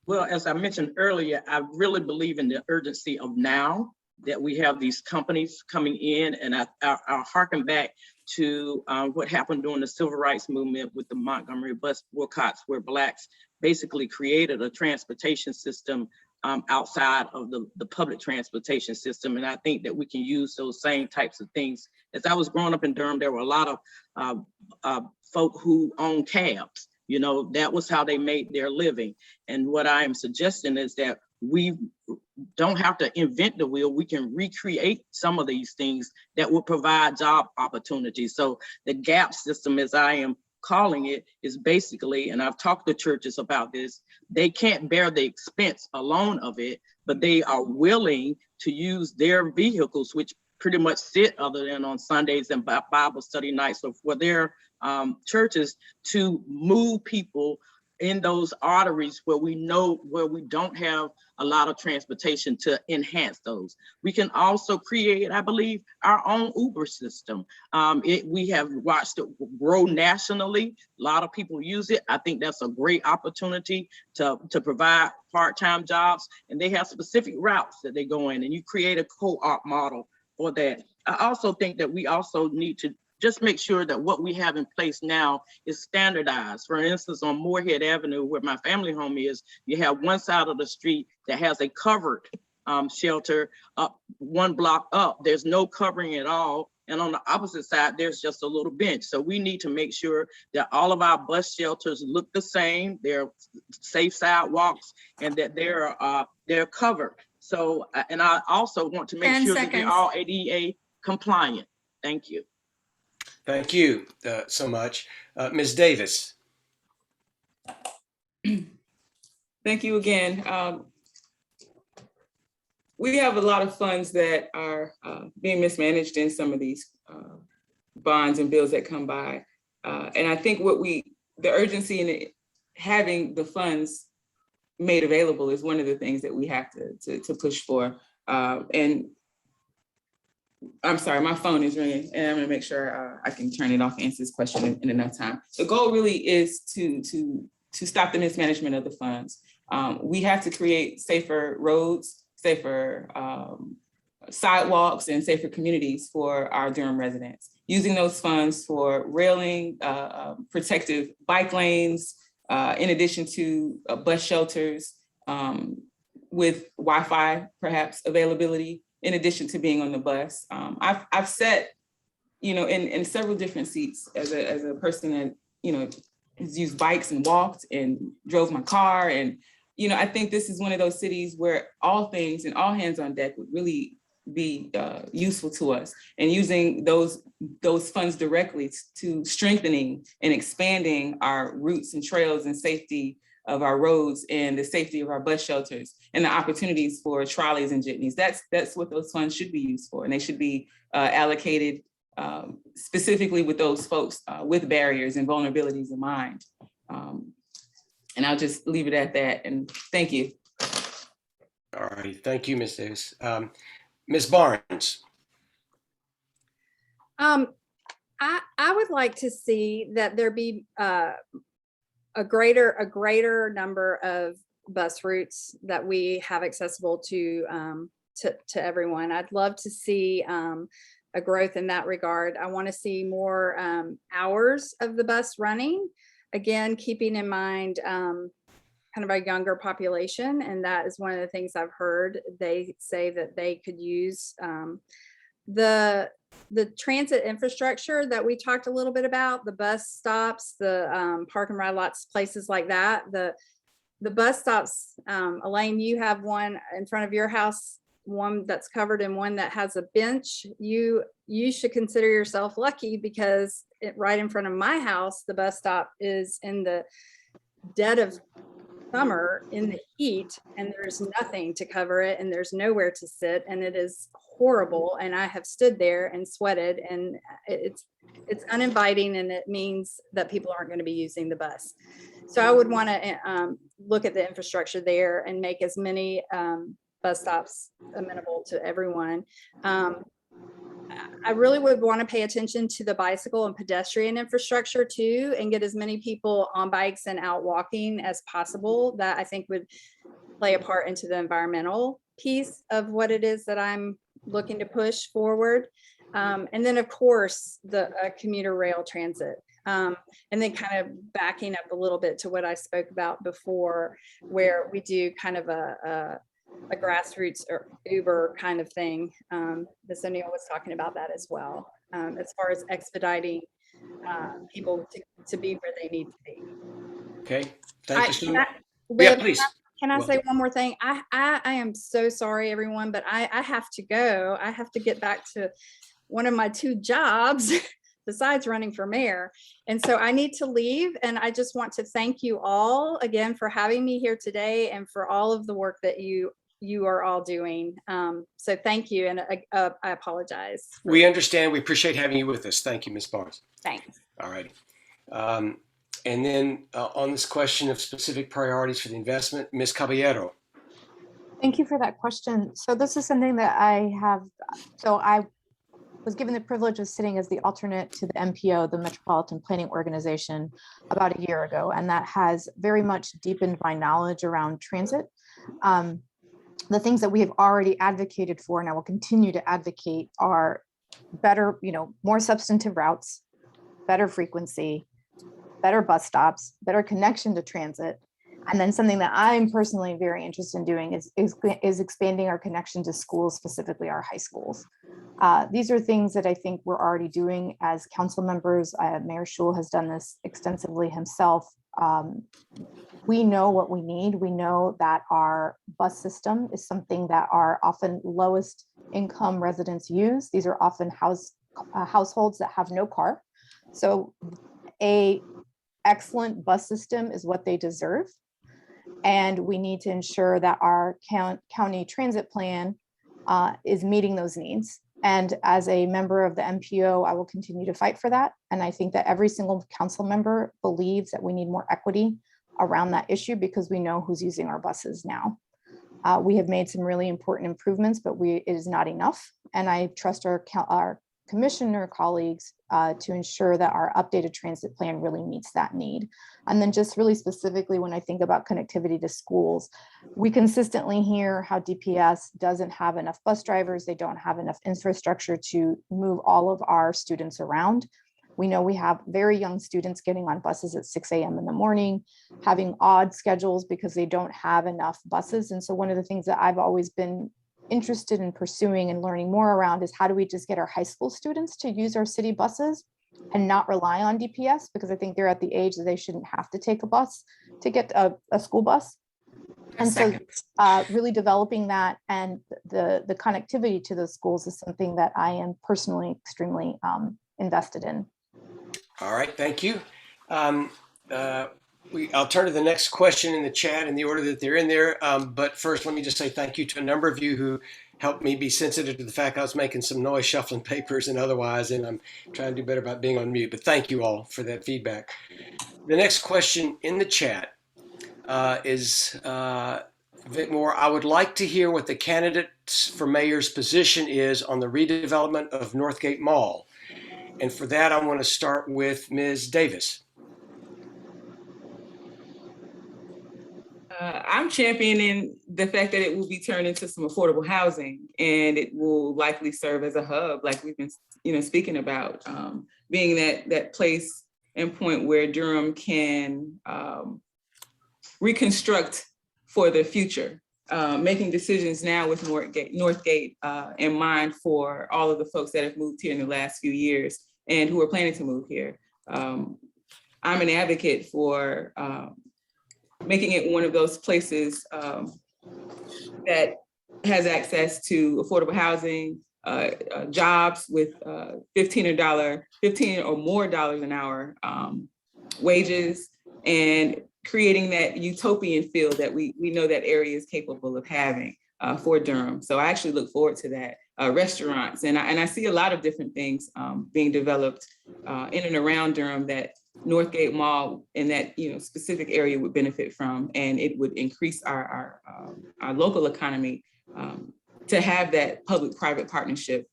[SPEAKER 7] Well, as I mentioned earlier, I really believe in the urgency of now that we have these companies coming in, and I harken back to what happened during the civil rights movement with the Montgomery bus boycotts, where Blacks basically created a transportation system outside of the public transportation system. And I think that we can use those same types of things. As I was growing up in Durham, there were a lot of folk who owned cabs. You know, that was how they made their living. And what I am suggesting is that we don't have to invent the wheel. We can recreate some of these things that will provide job opportunities. So the GAP system, as I am calling it, is basically, and I've talked to churches about this, they can't bear the expense alone of it, but they are willing to use their vehicles, which pretty much sit other than on Sundays and Bible study nights, so for their churches to move people in those arteries where we don't have a lot of transportation to enhance those. We can also create, I believe, our own Uber system. We have watched it grow nationally. A lot of people use it. I think that's a great opportunity to provide part-time jobs, and they have specific routes that they go in, and you create a co-op model for that. I also think that we also need to just make sure that what we have in place now is standardized. For instance, on Moorhead Avenue, where my family home is, you have one side of the street that has a covered shelter up one block up. There's no covering at all. And on the opposite side, there's just a little bench. So we need to make sure that all of our bus shelters look the same. They're safe sidewalks and that they're covered. So, and I also want to make sure that they're all ADA compliant. Thank you.
[SPEAKER 3] Thank you so much. Ms. Davis.
[SPEAKER 8] Thank you again. We have a lot of funds that are being mismanaged in some of these bonds and bills that come by. And I think the urgency in having the funds made available is one of the things that we have to push for. And I'm sorry, my phone is ringing, and I'm gonna make sure I can turn it off and answer this question in enough time. The goal really is to stop the mismanagement of the funds. We have to create safer roads, safer sidewalks, and safer communities for our Durham residents. Using those funds for railing, protective bike lanes, in addition to bus shelters with Wi-Fi perhaps availability, in addition to being on the bus. I've sat, in several different seats as a person that, has used bikes and walked and drove my car. And, I think this is one of those cities where all things and all hands on deck would really be useful to us, and using those funds directly to strengthening and expanding our routes and trails and safety of our roads and the safety of our bus shelters and the opportunities for trolleys and jitneys. That's what those funds should be used for. And they should be allocated specifically with those folks with barriers and vulnerabilities in mind. And I'll just leave it at that. And thank you.
[SPEAKER 3] All right, thank you, Ms. Davis. Ms. Barnes.
[SPEAKER 4] I would like to see that there be a greater number of bus routes that we have accessible to everyone. I'd love to see a growth in that regard. I want to see more hours of the bus running. Again, keeping in mind kind of a younger population, and that is one of the things I've heard. They say that they could use the transit infrastructure that we talked a little bit about, the bus stops, the park and ride lots, places like that. The bus stops, Elaine, you have one in front of your house, one that's covered and one that has a bench. You should consider yourself lucky, because right in front of my house, the bus stop is in the dead of summer in the heat, and there's nothing to cover it, and there's nowhere to sit, and it is horrible. And I have stood there and sweated, and it's uninviting, and it means that people aren't going to be using the bus. So I would want to look at the infrastructure there and make as many bus stops amenable to everyone. I really would want to pay attention to the bicycle and pedestrian infrastructure too, and get as many people on bikes and out walking as possible. That I think would play a part into the environmental piece of what it is that I'm looking to push forward. And then of course, the commuter rail transit. And then kind of backing up a little bit to what I spoke about before, where we do kind of a grassroots or Uber kind of thing. Ms. O'Neill was talking about that as well, as far as expediting people to be where they need to be.
[SPEAKER 3] Okay, thank you so much.
[SPEAKER 4] Liv,
[SPEAKER 3] Yeah, please.
[SPEAKER 4] Can I
[SPEAKER 3] Well,
[SPEAKER 4] say one more thing? I am so sorry, everyone, but I have to go. I have to get back to one of my 2 jobs besides running for mayor. And so I need to leave. And I just want to thank you all again for having me here today and for all of the work that you are all doing. So thank you. And I apologize.
[SPEAKER 3] we understand. We appreciate having you with us. Thank you, Ms. Barnes.
[SPEAKER 4] Thanks.
[SPEAKER 3] All right. And then on this question of specific priorities for the investment, Ms. Caballero.
[SPEAKER 6] Thank you for that question. So this is something that I was given the privilege of sitting as the alternate to the MPO, the Metropolitan Planning Organization, about a year ago, and that has very much deepened my knowledge around transit. The things that we have already advocated for, and I will continue to advocate, are better, more substantive routes, better frequency, better bus stops, better connection to transit. And then something that I'm personally very interested in doing is expanding our connection to schools, specifically our high schools. These are things that I think we're already doing as council members. Mayor Schul has done this extensively himself. We know what we need. We know that our bus system is something that our often lowest income residents use. These are often households that have no car. So a excellent bus system is what they deserve. And we need to ensure that our county transit plan is meeting those needs. And as a member of the MPO, I will continue to fight for that. And I think that every single council member believes that we need more equity around that issue because we know who's using our buses now. We have made some really important improvements, but it is not enough. And I trust our commissioner colleagues to ensure that our updated transit plan really meets that need. And then just really specifically, when I think about connectivity to schools, we consistently hear how DPS doesn't have enough bus drivers. They don't have enough infrastructure to move all of our students around. We know we have very young students getting on buses at 6 a.m. in the morning, having odd schedules because they don't have enough buses. And so one of the things that I've always been interested in pursuing and learning more around is how do we just get our high school students to use our city buses and not rely on DPS, because I think they're at the age that they shouldn't have to take a bus to get a school bus. And so really developing that and the connectivity to those schools is something that I am personally extremely invested in.
[SPEAKER 3] All right, thank you. I'll turn to the next question in the chat in the order that they're in there. But first, let me just say thank you to a number of you who helped me be sensitive to the fact I was making some noise shuffling papers and otherwise, and I'm trying to do better about being on mute. But thank you all for that feedback. The next question in the chat is Vic Moore. I would like to hear what the candidates for mayor's position is on the redevelopment of Northgate Mall. And for that, I want to start with Ms. Davis.
[SPEAKER 8] I'm championing the fact that it will be turned into some affordable housing, and it will likely serve as a hub, like we've been, speaking about, being that place and point where Durham can reconstruct for the future, making decisions now with Northgate in mind for all of the folks that have moved here in the last few years and who are planning to move here. I'm an advocate for making it one of those places that has access to affordable housing, jobs with $15 or more an hour wages, and creating that utopian feel that we know that area is capable of having for Durham. So I actually look forward to that. Restaurants, and I see a lot of different things being developed in and around Durham that Northgate Mall in that specific area would benefit from, and it would increase our local economy to have that public-private partnership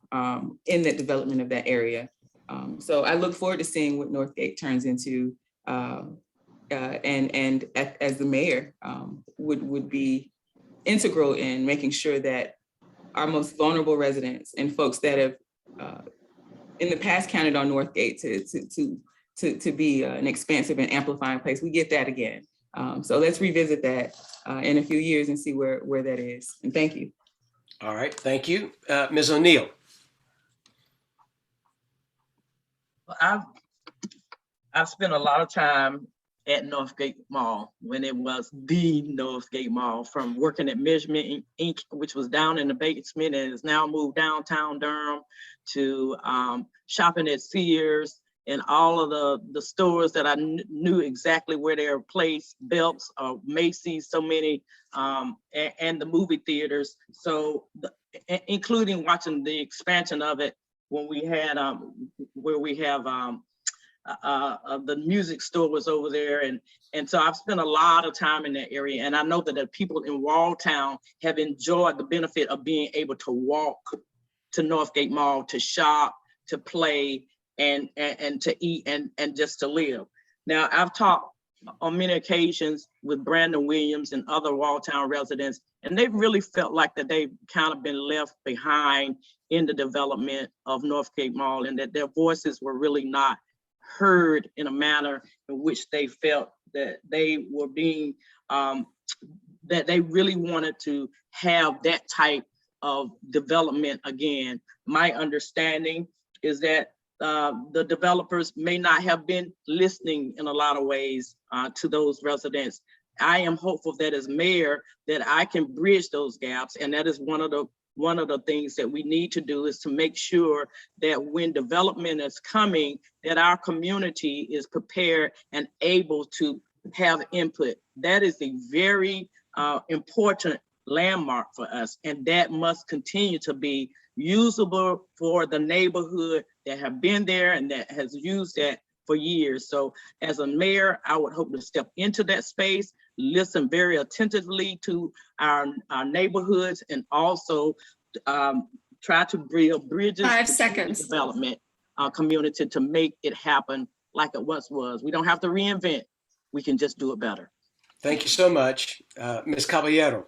[SPEAKER 8] in the development of that area. So I look forward to seeing what Northgate turns into, and as the mayor would be integral in making sure that our most vulnerable residents and folks that have in the past counted on Northgate to be an expansive and amplifying place. We get that again. So let's revisit that in a few years and see where that is. And thank you.
[SPEAKER 3] All right, thank you. Ms. O'Neill.
[SPEAKER 7] I've spent a lot of time at Northgate Mall when it was the Northgate Mall, from working at Measurement Inc., which was down in the basement and is now moved downtown Durham, to shopping at Sears and all of the stores that I knew exactly where they were placed, Belks, Macy's, so many, and the movie theaters. So including watching the expansion of it when we had, where we have, the music store was over there. And so I've spent a lot of time in that area. And I know that the people in Walltown have enjoyed the benefit of being able to walk to Northgate Mall, to shop, to play, and to eat, and just to live. Now, I've talked on many occasions with Brandon Williams and other Walltown residents, and they've really felt like that they've kind of been left behind in the development of Northgate Mall, and that their voices were really not heard in a manner in which they felt that they were being, that they really wanted to have that type of development again. My understanding is that the developers may not have been listening in a lot of ways to those residents. I am hopeful that as mayor that I can bridge those gaps, and that is one of the things that we need to do, is to make sure that when development is coming, that our community is prepared and able to have input. That is a very important landmark for us, and that must continue to be usable for the neighborhood that have been there and that has used that for years. So as a mayor, I would hope to step into that space, listen very attentively to our neighborhoods, and also try to build bridges
[SPEAKER 5] 5
[SPEAKER 7] to
[SPEAKER 5] seconds.
[SPEAKER 7] the development community to make it happen like it once was. We don't have to reinvent, we can just do it better.
[SPEAKER 3] Thank you so much. Ms. Caballero.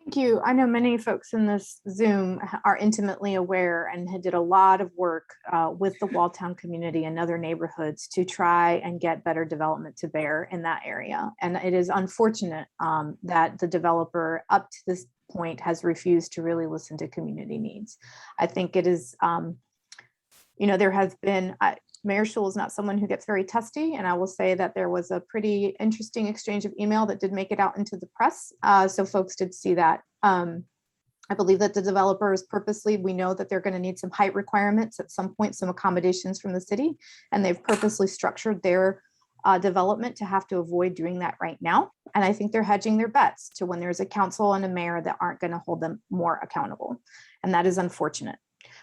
[SPEAKER 6] Thank you. I know many folks in this Zoom are intimately aware and did a lot of work with the Walltown community and other neighborhoods to try and get better development to bear in that area. And it is unfortunate that the developer up to this point has refused to really listen to community needs. I think it is, there has been, Mayor Schul is not someone who gets very testy, and I will say that there was a pretty interesting exchange of email that did make it out into the press, so folks did see that. I believe that the developers purposely, we know that they're going to need some height requirements at some point, some accommodations from the city, and they've purposely structured their development to have to avoid doing that right now. And I think they're hedging their bets to when there's a council and a mayor that aren't going to hold them more accountable, and that is unfortunate.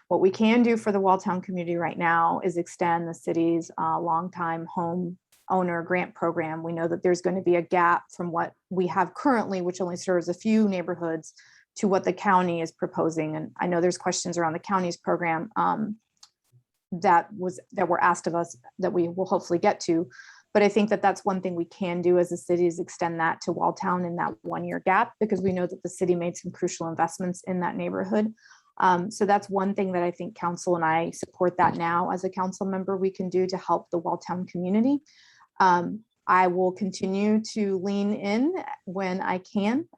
[SPEAKER 6] What we can do for the Walltown community right now is extend the city's longtime home owner grant program. We know that there's going to be a gap from what we have currently, which only serves a few neighborhoods, to what the county is proposing. And I know there's questions around the county's program that were asked of us that we will hopefully get to. But I think that that's one thing we can do as a city, is extend that to Walltown in that 1-year gap, because we know that the city made some crucial investments in that neighborhood. So that's one thing that I think council, and I support that now as a council member, we can do to help the Walltown community. I will continue to lean in when I can,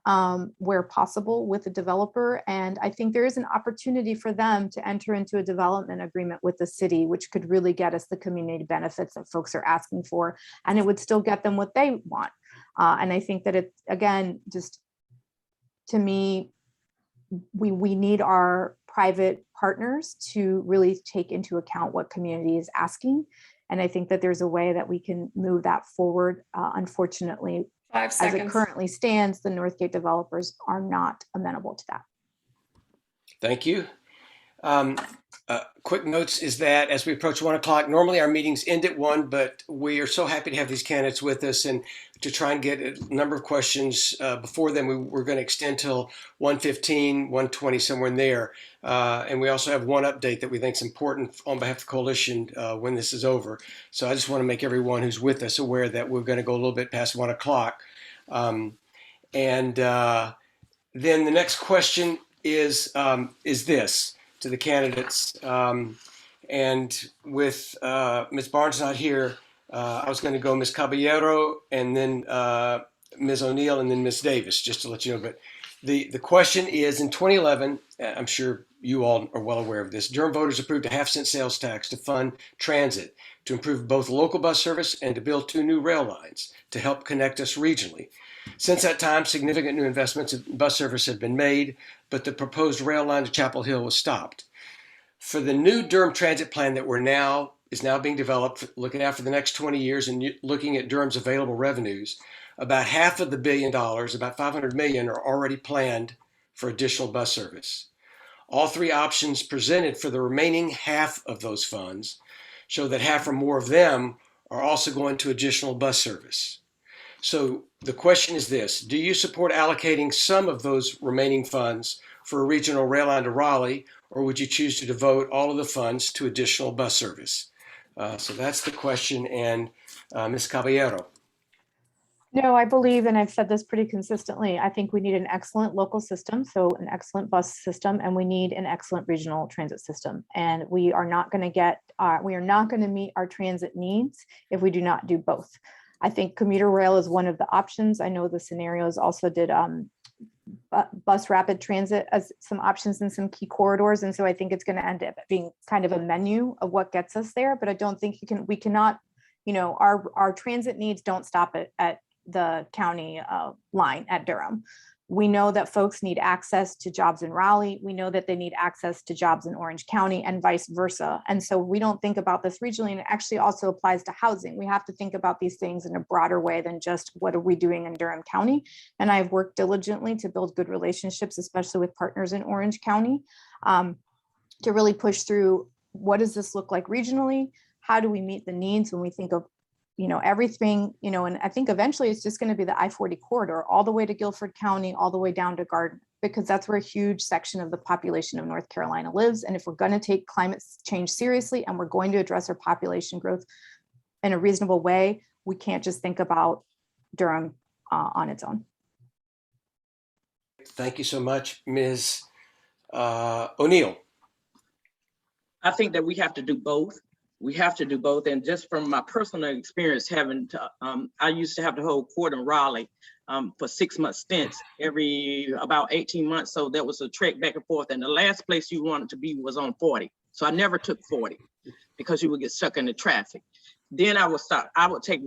[SPEAKER 6] where possible, with the developer. And I think there is an opportunity for them to enter into a development agreement with the city, which could really get us the community benefits that folks are asking for, and it would still get them what they want. And I think that it, again, just to me, we need our private partners to really take into account what community is asking. And I think that there's a way that we can move that forward. Unfortunately,
[SPEAKER 5] 5 seconds.
[SPEAKER 6] as it currently stands, the Northgate developers are not amenable to that.
[SPEAKER 3] Thank you. Quick notes is that as we approach 1 o'clock, normally our meetings end at 1, but we are so happy to have these candidates with us, and to try and get a number of questions before then, we're going to extend till 1:15, 1:20, somewhere in there. And we also have one update that we think is important on behalf of the coalition when this is over. So I just want to make everyone who's with us aware that we're going to go a little bit past 1 o'clock. Then the next question is this. to the candidates. And with Ms. Barnes not here, I was going to go Ms. Caballero and then Ms. O'Neill and then Ms. Davis, just to let you know. But the question is, in 2011, I'm sure you all are well aware of this, Durham voters approved a half-cent sales tax to fund transit, to improve both local bus service and to build 2 new rail lines to help connect us regionally. Since that time, significant new investments in bus service have been made, but the proposed rail line to Chapel Hill was stopped. For the new Durham transit plan that is now being developed, looking out for the next 20 years and looking at Durham's available revenues, about half of the $1 billion, about $500 million, are already planned for additional bus service. All 3 options presented for the remaining half of those funds show that half or more of them are also going to additional bus service. So the question is this: do you support allocating some of those remaining funds for a regional rail line to Raleigh, or would you choose to devote all of the funds to additional bus service? So that's the question. And Ms. Caballero.
[SPEAKER 6] No, I believe, and I've said this pretty consistently, I think we need an excellent local system, so an excellent bus system, and we need an excellent regional transit system. And we are not going to meet our transit needs if we do not do both. I think commuter rail is one of the options. I know the scenarios also did bus rapid transit as some options in some key corridors. And so I think it's going to end up being kind of a menu of what gets us there. But I don't think we cannot, our transit needs don't stop at the county line at Durham. We know that folks need access to jobs in Raleigh. We know that they need access to jobs in Orange County and vice versa. And so we don't think about this regionally, and it actually also applies to housing. We have to think about these things in a broader way than just what are we doing in Durham County. And I've worked diligently to build good relationships, especially with partners in Orange County, to really push through what does this look like regionally? How do we meet the needs when we think of everything, and I think eventually it's just going to be the I-40 corridor all the way to Guilford County, all the way down to Garden, because that's where a huge section of the population of North Carolina lives. And if we're going to take climate change seriously and we're going to address our population growth in a reasonable way, we can't just think about Durham on its own.
[SPEAKER 3] Thank you so much, Ms. O'Neill.
[SPEAKER 7] I think that we have to do both. We have to do both. And just from my personal experience, I used to have to hold court in Raleigh for 6-month stints every about 18 months. So that was a trek back and forth. And the last place you wanted to be was on 40. So I never took 40 because you would get stuck in the traffic. Then I would take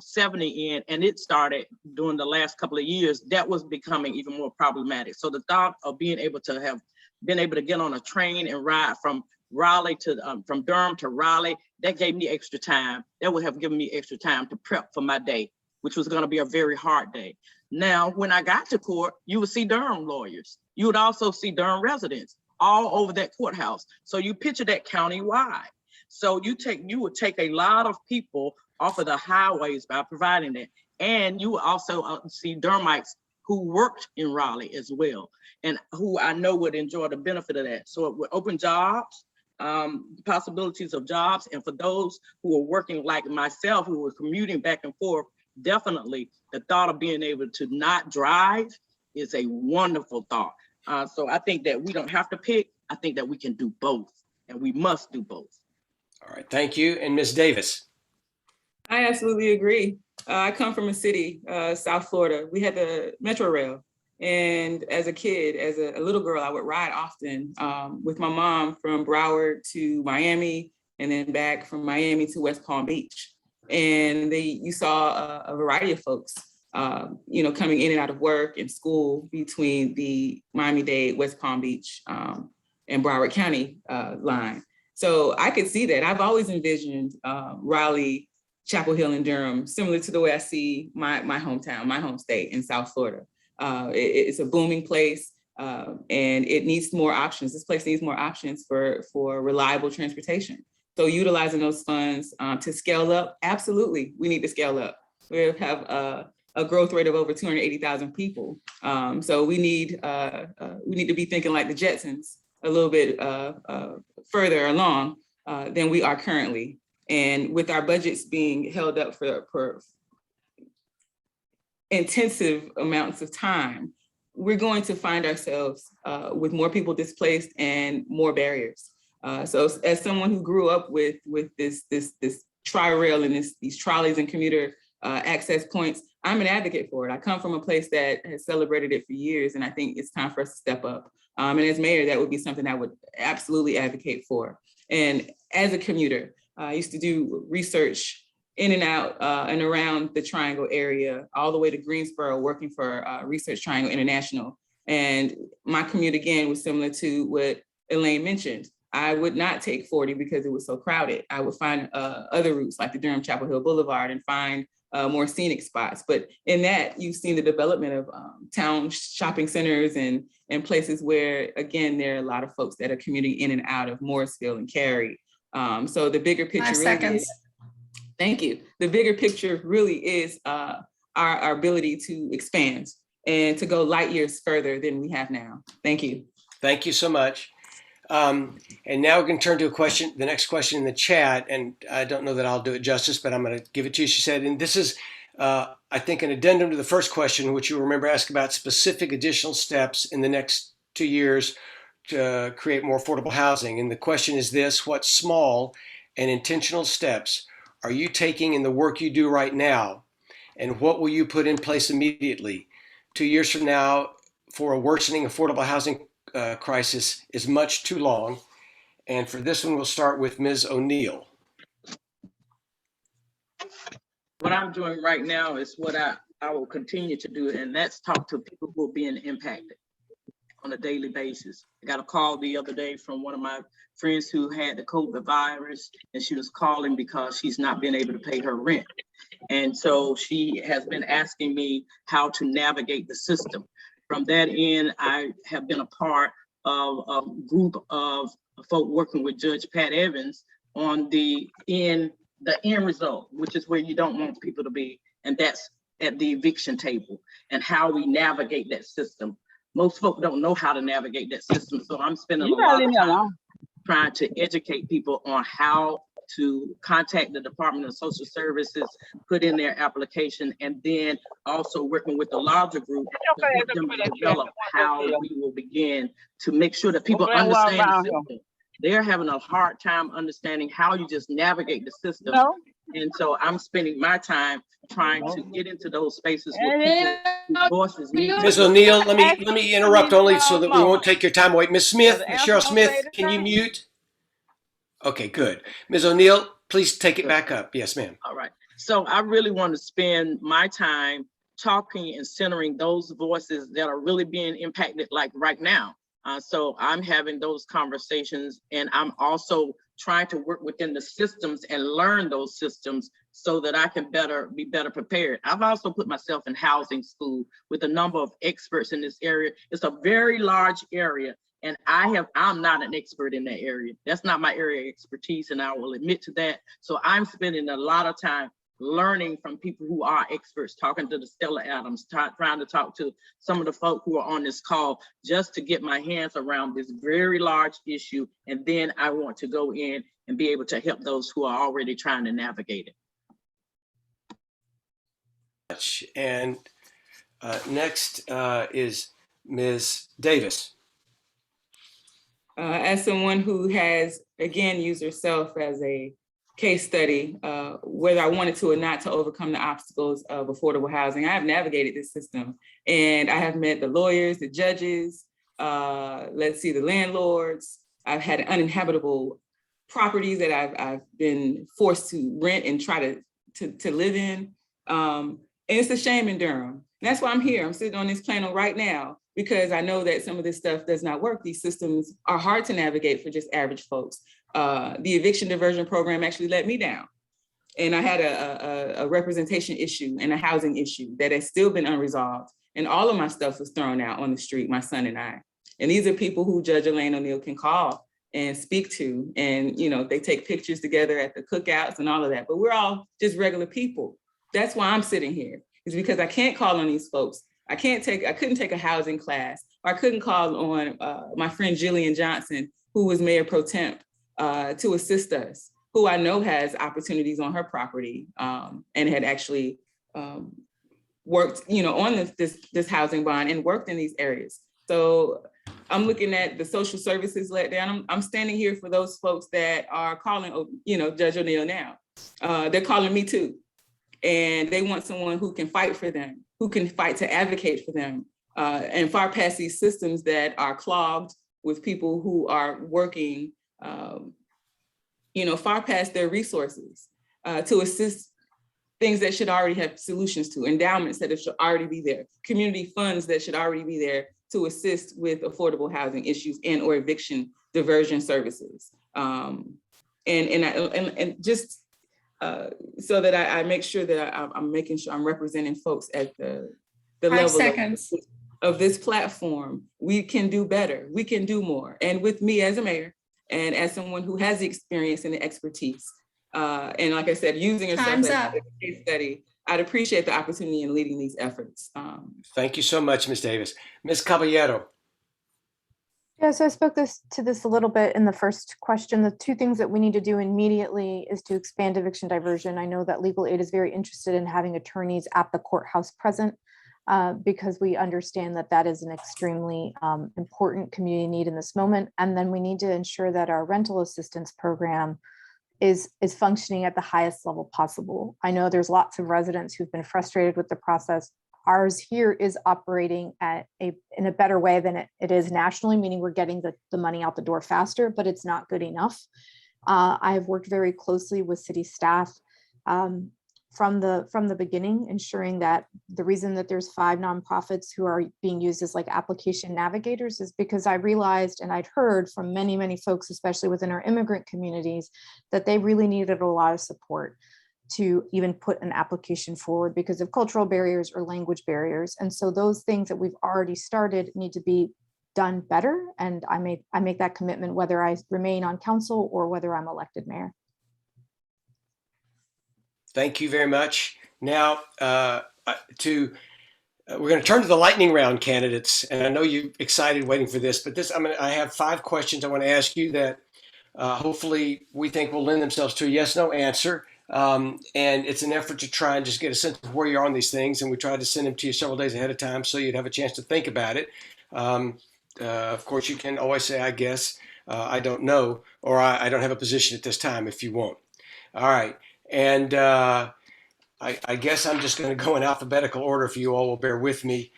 [SPEAKER 7] 70 in, and it started during the last couple of years. That was becoming even more problematic. So the thought of being able to have been able to get on a train and ride from Raleigh to from Durham to Raleigh, that gave me extra time. That would have given me extra time to prep for my day, which was going to be a very hard day. Now, when I got to court, you would see Durham lawyers. You would also see Durham residents all over that courthouse. So you picture that county-wide. So you would take a lot of people off of the highways by providing that. And you would also see Durhamites who worked in Raleigh as well, and who I know would enjoy the benefit of that. So it would open jobs, possibilities of jobs. And for those who are working like myself, who were commuting back and forth, definitely the thought of being able to not drive is a wonderful thought. So I think that we don't have to pick. I think that we can do both, and we must do both.
[SPEAKER 3] All right, thank you. And Ms. Davis.
[SPEAKER 8] I absolutely agree. I come from a city, South Florida. We had the Metro Rail. And as a kid, as a little girl, I would ride often with my mom from Broward to Miami, and then back from Miami to West Palm Beach. And you saw a variety of folks, coming in and out of work and school between the Miami-Dade, West Palm Beach, and Broward County line. So I could see that. I've always envisioned Raleigh, Chapel Hill, and Durham, similar to the way I see my hometown, my home state in South Florida. It's a booming place, and it needs more options. This place needs more options for reliable transportation. So utilizing those funds to scale up, absolutely, we need to scale up. We have a growth rate of over 280,000 people. So we need to be thinking like the Jetsons a little bit further along than we are currently. And with our budgets being held up for intensive amounts of time, we're going to find ourselves with more people displaced and more barriers. So as someone who grew up with this tri-rail and these trolleys and commuter access points, I'm an advocate for it. I come from a place that has celebrated it for years, and I think it's time for us to step up. And as mayor, that would be something I would absolutely advocate for. And as a commuter, I used to do research in and out and around the Triangle area, all the way to Greensboro, working for Research Triangle International. And my commute, again, was similar to what Elaine mentioned. I would not take 40 because it was so crowded. I would find other routes like the Durham Chapel Hill Boulevard and find more scenic spots. But in that, you've seen the development of town shopping centers and places where, again, there are a lot of folks that are commuting in and out of Morrisville and Cary. So the bigger picture
[SPEAKER 5] 5
[SPEAKER 8] really
[SPEAKER 5] seconds.
[SPEAKER 8] is, thank you. The bigger picture really is our ability to expand and to go light years further than we have now. Thank you.
[SPEAKER 3] Thank you so much. And now we're going to turn to the next question in the chat, and I don't know that I'll do it justice, but I'm going to give it to you. She said, and this is, I think, an addendum to the first question, which you remember asked about specific additional steps in the next 2 years to create more affordable housing. And the question is this: what small and intentional steps are you taking in the work you do right now, and what will you put in place immediately? 2 years from now, for a worsening affordable housing crisis is much too long. And for this one, we'll start with Ms. O'Neill.
[SPEAKER 7] What I'm doing right now is what I will continue to do, and that's talk to people who are being impacted on a daily basis. I got a call the other day from one of my friends who had the COVID virus, and she was calling because she's not been able to pay her rent. And so she has been asking me how to navigate the system. From that end, I have been a part of a group of folk working with Judge Pat Evans on the end result, which is where you don't want people to be, and that's at the eviction table and how we navigate that system. Most folk don't know how to navigate that system, so I'm spending a lot of time trying to educate people on how to contact the Department of Social Services, put in their application, and then also working with the larger group to help them develop how we will begin to make sure that people understand the system. They're having a hard time understanding how you just navigate the system. And so I'm spending my time trying to get into those spaces where people whose voices need to
[SPEAKER 3] Ms. O'Neill, let me interrupt only so that we won't take your time away. Ms. Smith, Cheryl Smith, can you mute? Okay, good. Ms. O'Neill, please take it back up. Yes, ma'am.
[SPEAKER 7] All right. So I really want to spend my time talking and centering those voices that are really being impacted like right now. So I'm having those conversations, and I'm also trying to work within the systems and learn those systems so that I can be better prepared. I've also put myself in housing school with a number of experts in this area. It's a very large area, and I'm not an expert in that area. That's not my area of expertise, and I will admit to that. So I'm spending a lot of time learning from people who are experts, talking to the Stella Adams, trying to talk to some of the folk who are on this call, just to get my hands around this very large issue. And then I want to go in and be able to help those who are already trying to navigate it.
[SPEAKER 3] And next is Ms. Davis.
[SPEAKER 8] As someone who has, again, used herself as a case study, whether I wanted to or not, to overcome the obstacles of affordable housing, I have navigated this system, and I have met the lawyers, the judges, the landlords. I've had uninhabitable properties that I've been forced to rent and try to live in. And it's a shame in Durham. And that's why I'm here. I'm sitting on this panel right now, because I know that some of this stuff does not work. These systems are hard to navigate for just average folks. The eviction diversion program actually let me down. And I had a representation issue and a housing issue that has still been unresolved. And all of my stuff was thrown out on the street, my son and I. And these are people who Judge Elaine O'Neill can call and speak to. And, they take pictures together at the cookouts and all of that, but we're all just regular people. That's why I'm sitting here, is because I can't call on these folks. I couldn't take a housing class, or I couldn't call on my friend Jillian Johnson, who was Mayor Pro Temp, to assist us, who I know has opportunities on her property and had actually worked, on this housing bond and worked in these areas. So I'm looking at the social services let down. I'm standing here for those folks that are calling, Judge O'Neill now. They're calling me too. And they want someone who can fight for them, who can fight to advocate for them, and far past these systems that are clogged with people who are working, far past their resources to assist things that should already have solutions to, endowments that should already be there, community funds that should already be there to assist with affordable housing issues and or eviction diversion services. And just so that I make sure that I'm making sure I'm representing folks at the level of this platform. We can do better, we can do more. And with me as a mayor and as someone who has the experience and the expertise, and like I said, using yourself as a case study, I'd appreciate the opportunity in leading these efforts.
[SPEAKER 3] Thank you so much, Ms. Davis. Ms. Caballero.
[SPEAKER 6] Yeah, so I spoke to this a little bit in the first question. The two things that we need to do immediately is to expand eviction diversion. I know that legal aid is very interested in having attorneys at the courthouse present because we understand that that is an extremely important community need in this moment. And then we need to ensure that our rental assistance program is functioning at the highest level possible. I know there's lots of residents who've been frustrated with the process. Ours here is operating in a better way than it is nationally, meaning we're getting the money out the door faster, but it's not good enough. I have worked very closely with city staff from the beginning, ensuring that the reason that there's 5 nonprofits who are being used as like application navigators is because I realized, and I'd heard from many, many folks, especially within our immigrant communities, that they really needed a lot of support to even put an application forward because of cultural barriers or language barriers. And so those things that we've already started need to be done better. And I make that commitment whether I remain on council or whether I'm elected mayor.
[SPEAKER 3] Thank you very much. Now, we're going to turn to the lightning round candidates, and I know you're excited waiting for this, but I have 5 questions I want to ask you that hopefully we think will lend themselves to a yes/no answer. And it's an effort to try and just get a sense of where you are on these things, and we tried to send them to you several days ahead of time so you'd have a chance to think about it. Of course, you can always say, I guess, I don't know, or I don't have a position at this time if you want. All right. And I guess I'm just going to go in alphabetical order if you all will bear with me.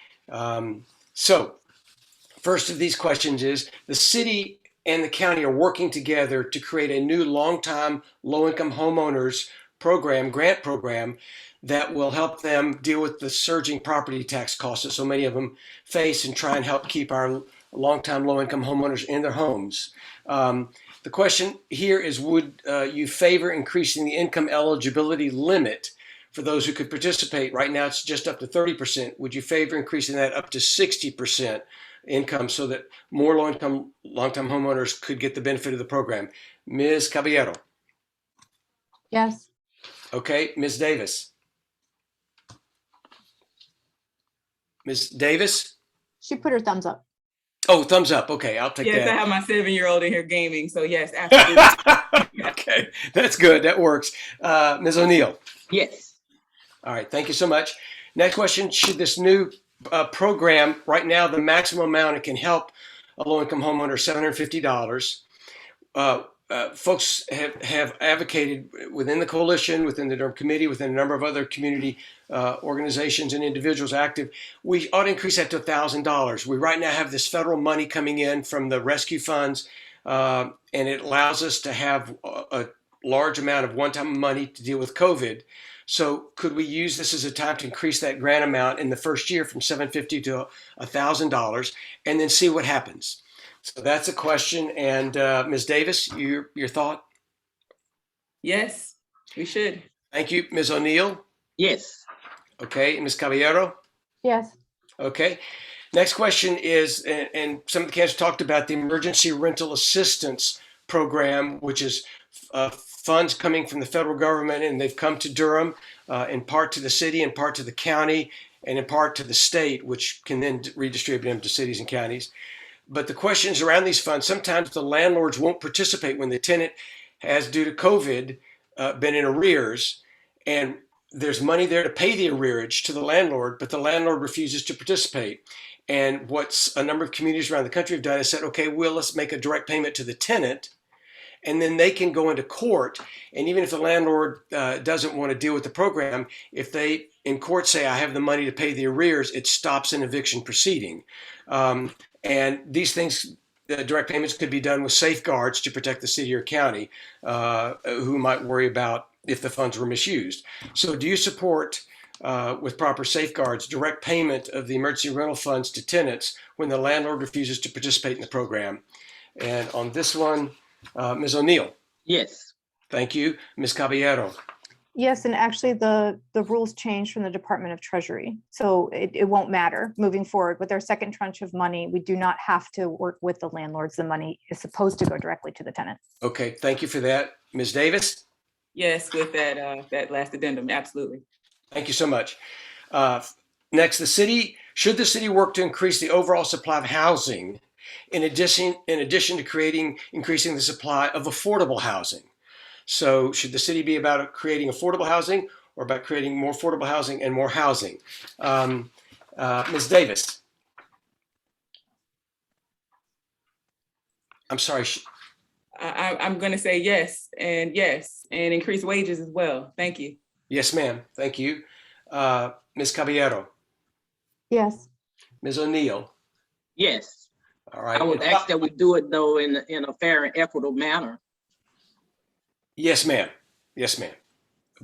[SPEAKER 3] So first of these questions is, the city and the county are working together to create a new long-time low-income homeowners program, grant program, that will help them deal with the surging property tax costs that so many of them face and try and help keep our long-time low-income homeowners in their homes. The question here is, would you favor increasing the income eligibility limit for those who could participate? Right now, it's just up to 30%. Would you favor increasing that up to 60% income so that more long-term homeowners could get the benefit of the program? Ms. Caballero.
[SPEAKER 6] Yes.
[SPEAKER 3] Okay, Ms. Davis. Ms. Davis?
[SPEAKER 6] She put her thumbs up.
[SPEAKER 3] Oh, thumbs up. Okay, I'll take that.
[SPEAKER 8] Yes, I have my 7-year-old in here gaming, so yes, absolutely.
[SPEAKER 3] Okay, that's good. That works. Ms. O'Neill.
[SPEAKER 7] Yes.
[SPEAKER 3] All right, thank you so much. Next question, should this new program, right now, the maximum amount it can help a low-income homeowner, $750. Folks have advocated within the coalition, within the Durham Committee, within a number of other community organizations and individuals active, we ought to increase that to $1,000. We right now have this federal money coming in from the rescue funds, and it allows us to have a large amount of one-time money to deal with COVID. So could we use this as a time to increase that grant amount in the first year from $750 to $1,000 and then see what happens? So that's a question. And Ms. Davis, your thought?
[SPEAKER 8] Yes, we should.
[SPEAKER 3] Thank you. Ms. O'Neill?
[SPEAKER 7] Yes.
[SPEAKER 3] Okay. Ms. Caballero?
[SPEAKER 6] Yes.
[SPEAKER 3] Okay. Next question is, and some of the candidates talked about the Emergency Rental Assistance Program, which is funds coming from the federal government, and they've come to Durham in part to the city, in part to the county, and in part to the state, which can then redistribute them to cities and counties. But the questions around these funds, sometimes the landlords won't participate when the tenant has, due to COVID, been in arrears. And there's money there to pay the arrearage to the landlord, but the landlord refuses to participate. And what a number of communities around the country have done is said, okay, well, let's make a direct payment to the tenant, and then they can go into court. And even if the landlord doesn't want to deal with the program, if they in court say, I have the money to pay the arrears, it stops an eviction proceeding. And these things, direct payments could be done with safeguards to protect the city or county who might worry about if the funds were misused. So do you support, with proper safeguards, direct payment of the emergency rental funds to tenants when the landlord refuses to participate in the program? And on this one, Ms. O'Neill.
[SPEAKER 7] Yes.
[SPEAKER 3] Thank you. Ms. Caballero.
[SPEAKER 6] Yes, and actually the rules changed from the Department of Treasury. So it won't matter moving forward. With our second tranche of money, we do not have to work with the landlords. The money is supposed to go directly to the tenant.
[SPEAKER 3] Okay, thank you for that. Ms. Davis?
[SPEAKER 8] Yes, with that last addendum, absolutely.
[SPEAKER 3] Thank you so much. Next, should the city work to increase the overall supply of housing in addition to increasing the supply of affordable housing? So should the city be about creating affordable housing or about creating more affordable housing and more housing? Ms. Davis. I'm sorry.
[SPEAKER 8] I'm going to say yes, and increase wages as well. Thank you.
[SPEAKER 3] Yes, ma'am. Thank you. Ms. Caballero.
[SPEAKER 6] Yes.
[SPEAKER 3] Ms. O'Neill.
[SPEAKER 7] Yes.
[SPEAKER 3] All right.
[SPEAKER 7] I would ask that we do it though in a fair and equitable manner.
[SPEAKER 3] Yes, ma'am. Yes, ma'am.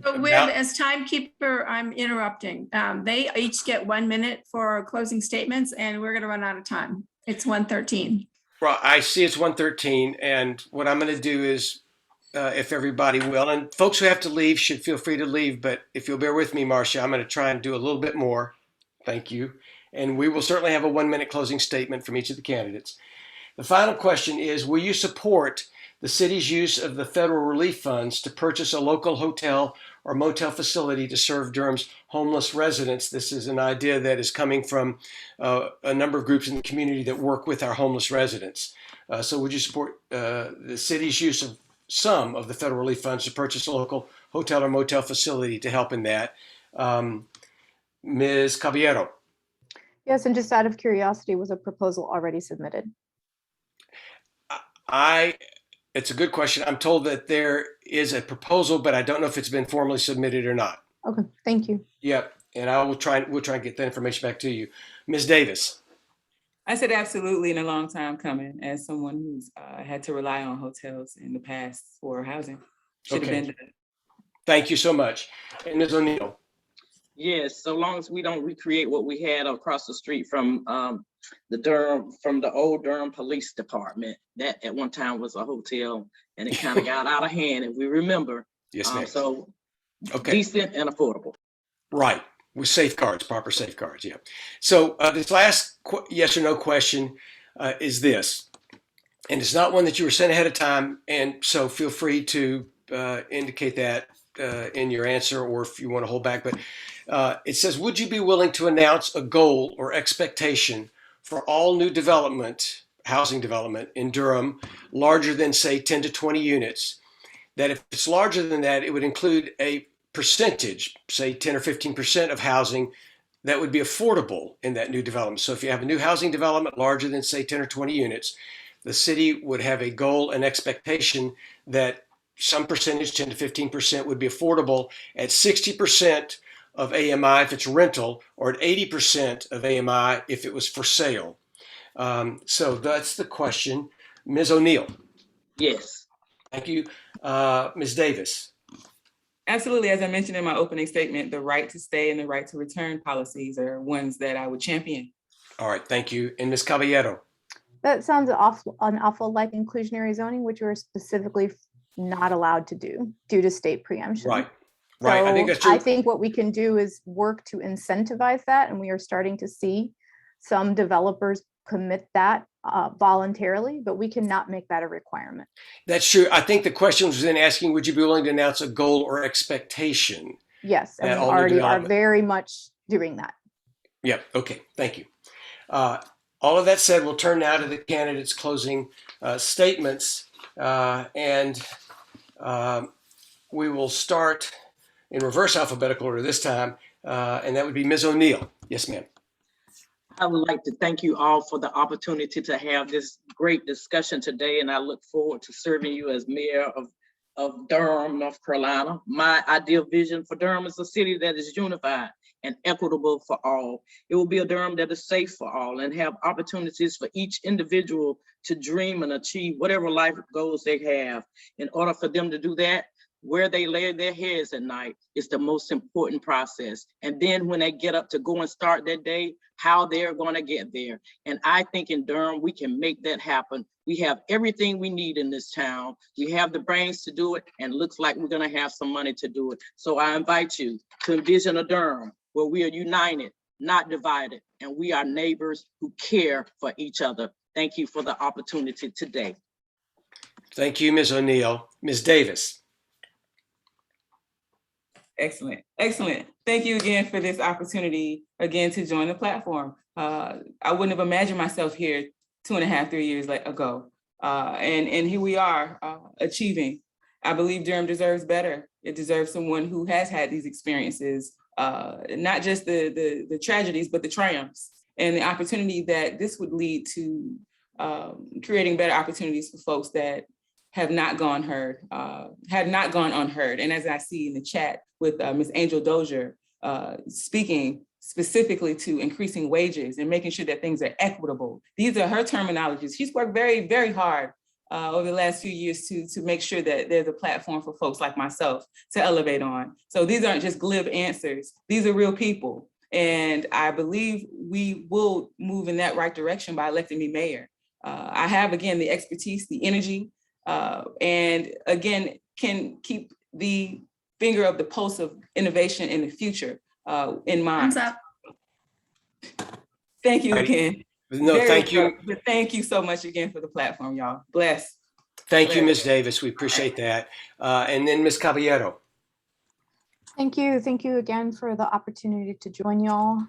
[SPEAKER 5] So as timekeeper, I'm interrupting. They each get 1 minute for closing statements, and we're going to run out of time. It's 1:13.
[SPEAKER 3] Well, I see it's 1:13, and what I'm going to do is, if everybody will, and folks who have to leave should feel free to leave, but if you'll bear with me, Marcia, I'm going to try and do a little bit more. Thank you. And we will certainly have a 1 minute closing statement from each of the candidates. The final question is, will you support the city's use of the federal relief funds to purchase a local hotel or motel facility to serve Durham's homeless residents? This is an idea that is coming from a number of groups in the community that work with our homeless residents. So would you support the city's use of some of the federal relief funds to purchase a local hotel or motel facility to help in that? Ms. Caballero.
[SPEAKER 6] Yes, and just out of curiosity, was a proposal already submitted?
[SPEAKER 3] It's a good question. I'm told that there is a proposal, but I don't know if it's been formally submitted or not.
[SPEAKER 6] Okay, thank you.
[SPEAKER 3] Yep, and we'll try and get that information back to you. Ms. Davis.
[SPEAKER 8] I said absolutely, in a long time coming, as someone who's had to rely on hotels in the past for housing. Should have been done.
[SPEAKER 3] Thank you so much. And Ms. O'Neill.
[SPEAKER 7] Yes, so long as we don't recreate what we had across the street from the old Durham Police Department. That at one time was a hotel, and it kind of got out of hand, if we remember.
[SPEAKER 3] Yes, ma'am.
[SPEAKER 7] So decent and affordable.
[SPEAKER 3] Right, with safeguards, proper safeguards, yeah. So this last yes or no question is this, and it's not one that you were sent ahead of time, and so feel free to indicate that in your answer, or if you want to hold back, but it says, would you be willing to announce a goal or expectation for all new housing development in Durham, larger than say 10 to 20 units, that if it's larger than that, it would include a percentage, say 10 or 15% of housing that would be affordable in that new development. So if you have a new housing development larger than say 10 or 20 units, the city would have a goal and expectation that some percentage, 10 to 15%, would be affordable at 60% of AMI if it's rental, or at 80% of AMI if it was for sale. So that's the question. Ms. O'Neill.
[SPEAKER 7] Yes.
[SPEAKER 3] Thank you. Ms. Davis.
[SPEAKER 8] Absolutely. As I mentioned in my opening statement, the right to stay and the right to return policies are ones that I would champion.
[SPEAKER 3] All right. Thank you. And Ms. Caballero.
[SPEAKER 6] That sounds an awful like inclusionary zoning, which we're specifically not allowed to do due to state preemption.
[SPEAKER 3] Right.
[SPEAKER 6] So
[SPEAKER 3] I think that's true.
[SPEAKER 6] I think what we can do is work to incentivize that, and we are starting to see some developers commit that voluntarily, but we cannot make that a requirement.
[SPEAKER 3] That's true. I think the question was then asking, would you be willing to announce a goal or expectation?
[SPEAKER 6] Yes, and we already are very much doing that.
[SPEAKER 3] Yeah. Okay. Thank you. All of that said, we'll turn now to the candidates' closing statements, and we will start in reverse alphabetical order this time, and that would be Ms. O'Neill. Yes, ma'am.
[SPEAKER 7] I would like to thank you all for the opportunity to have this great discussion today, and I look forward to serving you as mayor of Durham, North Carolina. My ideal vision for Durham is a city that is unified and equitable for all. It will be a Durham that is safe for all and have opportunities for each individual to dream and achieve whatever life goals they have. In order for them to do that, where they lay their heads at night is the most important process. And then when they get up to go and start their day, how they're going to get there. And I think in Durham, we can make that happen. We have everything we need in this town. We have the brains to do it, and looks like we're going to have some money to do it. So I invite you to envision a Durham where we are united, not divided, and we are neighbors who care for each other. Thank you for the opportunity today.
[SPEAKER 3] Thank you, Ms. O'Neill. Ms. Davis.
[SPEAKER 8] Excellent. Excellent. Thank you again for this opportunity again to join the platform. I wouldn't have imagined myself here 2.5, 3 years ago. And here we are achieving. I believe Durham deserves better. It deserves someone who has had these experiences, not just the tragedies, but the triumphs and the opportunity that this would lead to creating better opportunities for folks that have not gone unheard. And as I see in the chat with Ms. Angel Dozier speaking specifically to increasing wages and making sure that things are equitable. These are her terminologies. She's worked very, very hard over the last few years to make sure that there's a platform for folks like myself to elevate on. So these aren't just glib answers. These are real people. And I believe we will move in that right direction by electing me mayor. I have, again, the expertise, the energy, and again, can keep the finger of the pulse of innovation in the future in mind.
[SPEAKER 5] Thumbs up.
[SPEAKER 8] Thank you again.
[SPEAKER 3] No, thank you.
[SPEAKER 8] But thank you so much again for the platform, y'all. Bless.
[SPEAKER 3] Thank you, Ms. Davis. We appreciate that. And then Ms. Caballero.
[SPEAKER 6] Thank you. Thank you again for the opportunity to join y'all.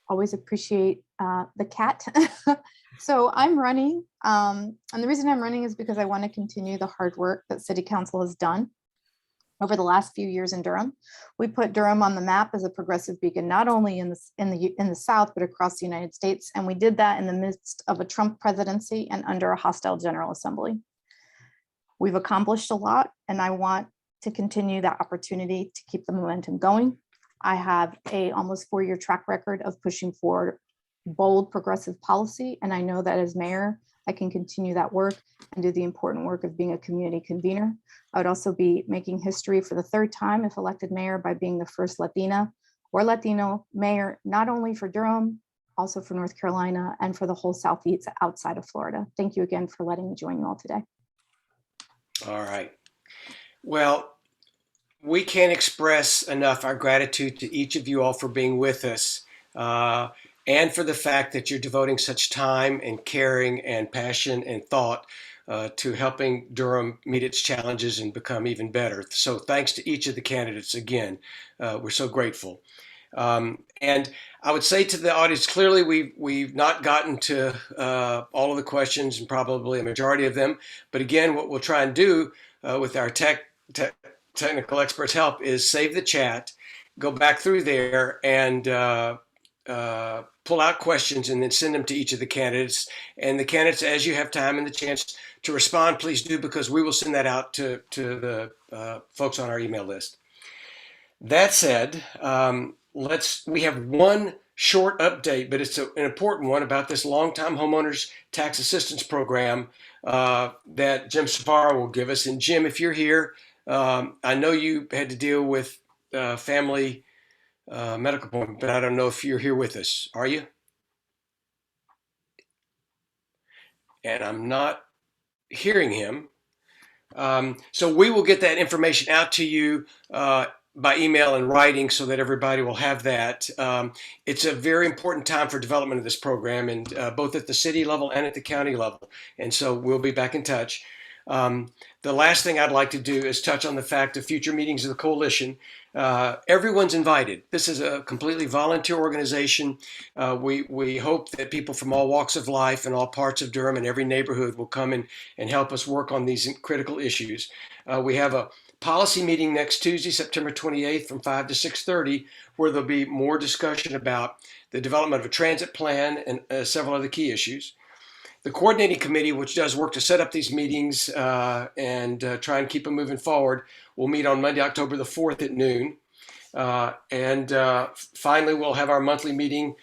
[SPEAKER 6] Always appreciate the cat. So I'm running, and the reason I'm running is because I want to continue the hard work that City Council has done over the last few years in Durham. We put Durham on the map as a progressive beacon, not only in the South, but across the United States. And we did that in the midst of a Trump presidency and under a hostile General Assembly. We've accomplished a lot, and I want to continue that opportunity to keep the momentum going. I have a almost 4-year track record of pushing forward bold progressive policy. And I know that as mayor, I can continue that work and do the important work of being a community convener. I would also be making history for the 3rd time if elected mayor by being the first Latina or Latino mayor, not only for Durham, also for North Carolina and for the whole Southeast outside of Florida. Thank you again for letting me join you all today.
[SPEAKER 3] All right. Well, we can't express enough our gratitude to each of you all for being with us. And for the fact that you're devoting such time and caring and passion and thought to helping Durham meet its challenges and become even better. So thanks to each of the candidates again. We're so grateful. And I would say to the audience, clearly we've not gotten to all of the questions and probably a majority of them. But again, what we'll try and do with our technical experts' help is save the chat, go back through there and pull out questions and then send them to each of the candidates. And the candidates, as you have time and the chance to respond, please do, because we will send that out to the folks on our email list. That said, we have one short update, but it's an important one about this long-time homeowners tax assistance program that Jim Savara will give us. And Jim, if you're here, I know you had to deal with family medical appointment, but I don't know if you're here with us. Are you? And I'm not hearing him. So we will get that information out to you by email and writing so that everybody will have that. It's a very important time for development of this program, and both at the city level and at the county level. And so we'll be back in touch. The last thing I'd like to do is touch on the fact of future meetings of the coalition. Everyone's invited. This is a completely volunteer organization. We hope that people from all walks of life and all parts of Durham and every neighborhood will come and help us work on these critical issues. We have a policy meeting next Tuesday, September 28th from 5 to 6:30, where there'll be more discussion about the development of a transit plan and several other key issues. The coordinating committee, which does work to set up these meetings and try and keep them moving forward, will meet on Monday, October the 4th at noon. Finally, we'll have our monthly meeting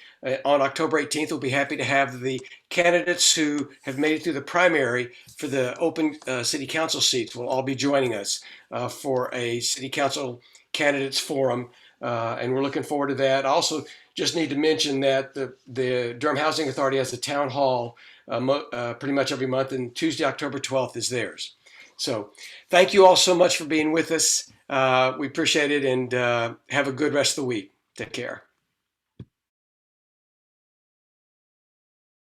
[SPEAKER 3] on October 18th. We'll be happy to have the candidates who have made it through the primary for the open city council seats will all be joining us for a city council candidates forum. And we're looking forward to that. I also just need to mention that the Durham Housing Authority has a town hall pretty much every month, and Tuesday, October 12th is theirs. So thank you all so much for being with us. We appreciate it, and have a good rest of the week. Take care.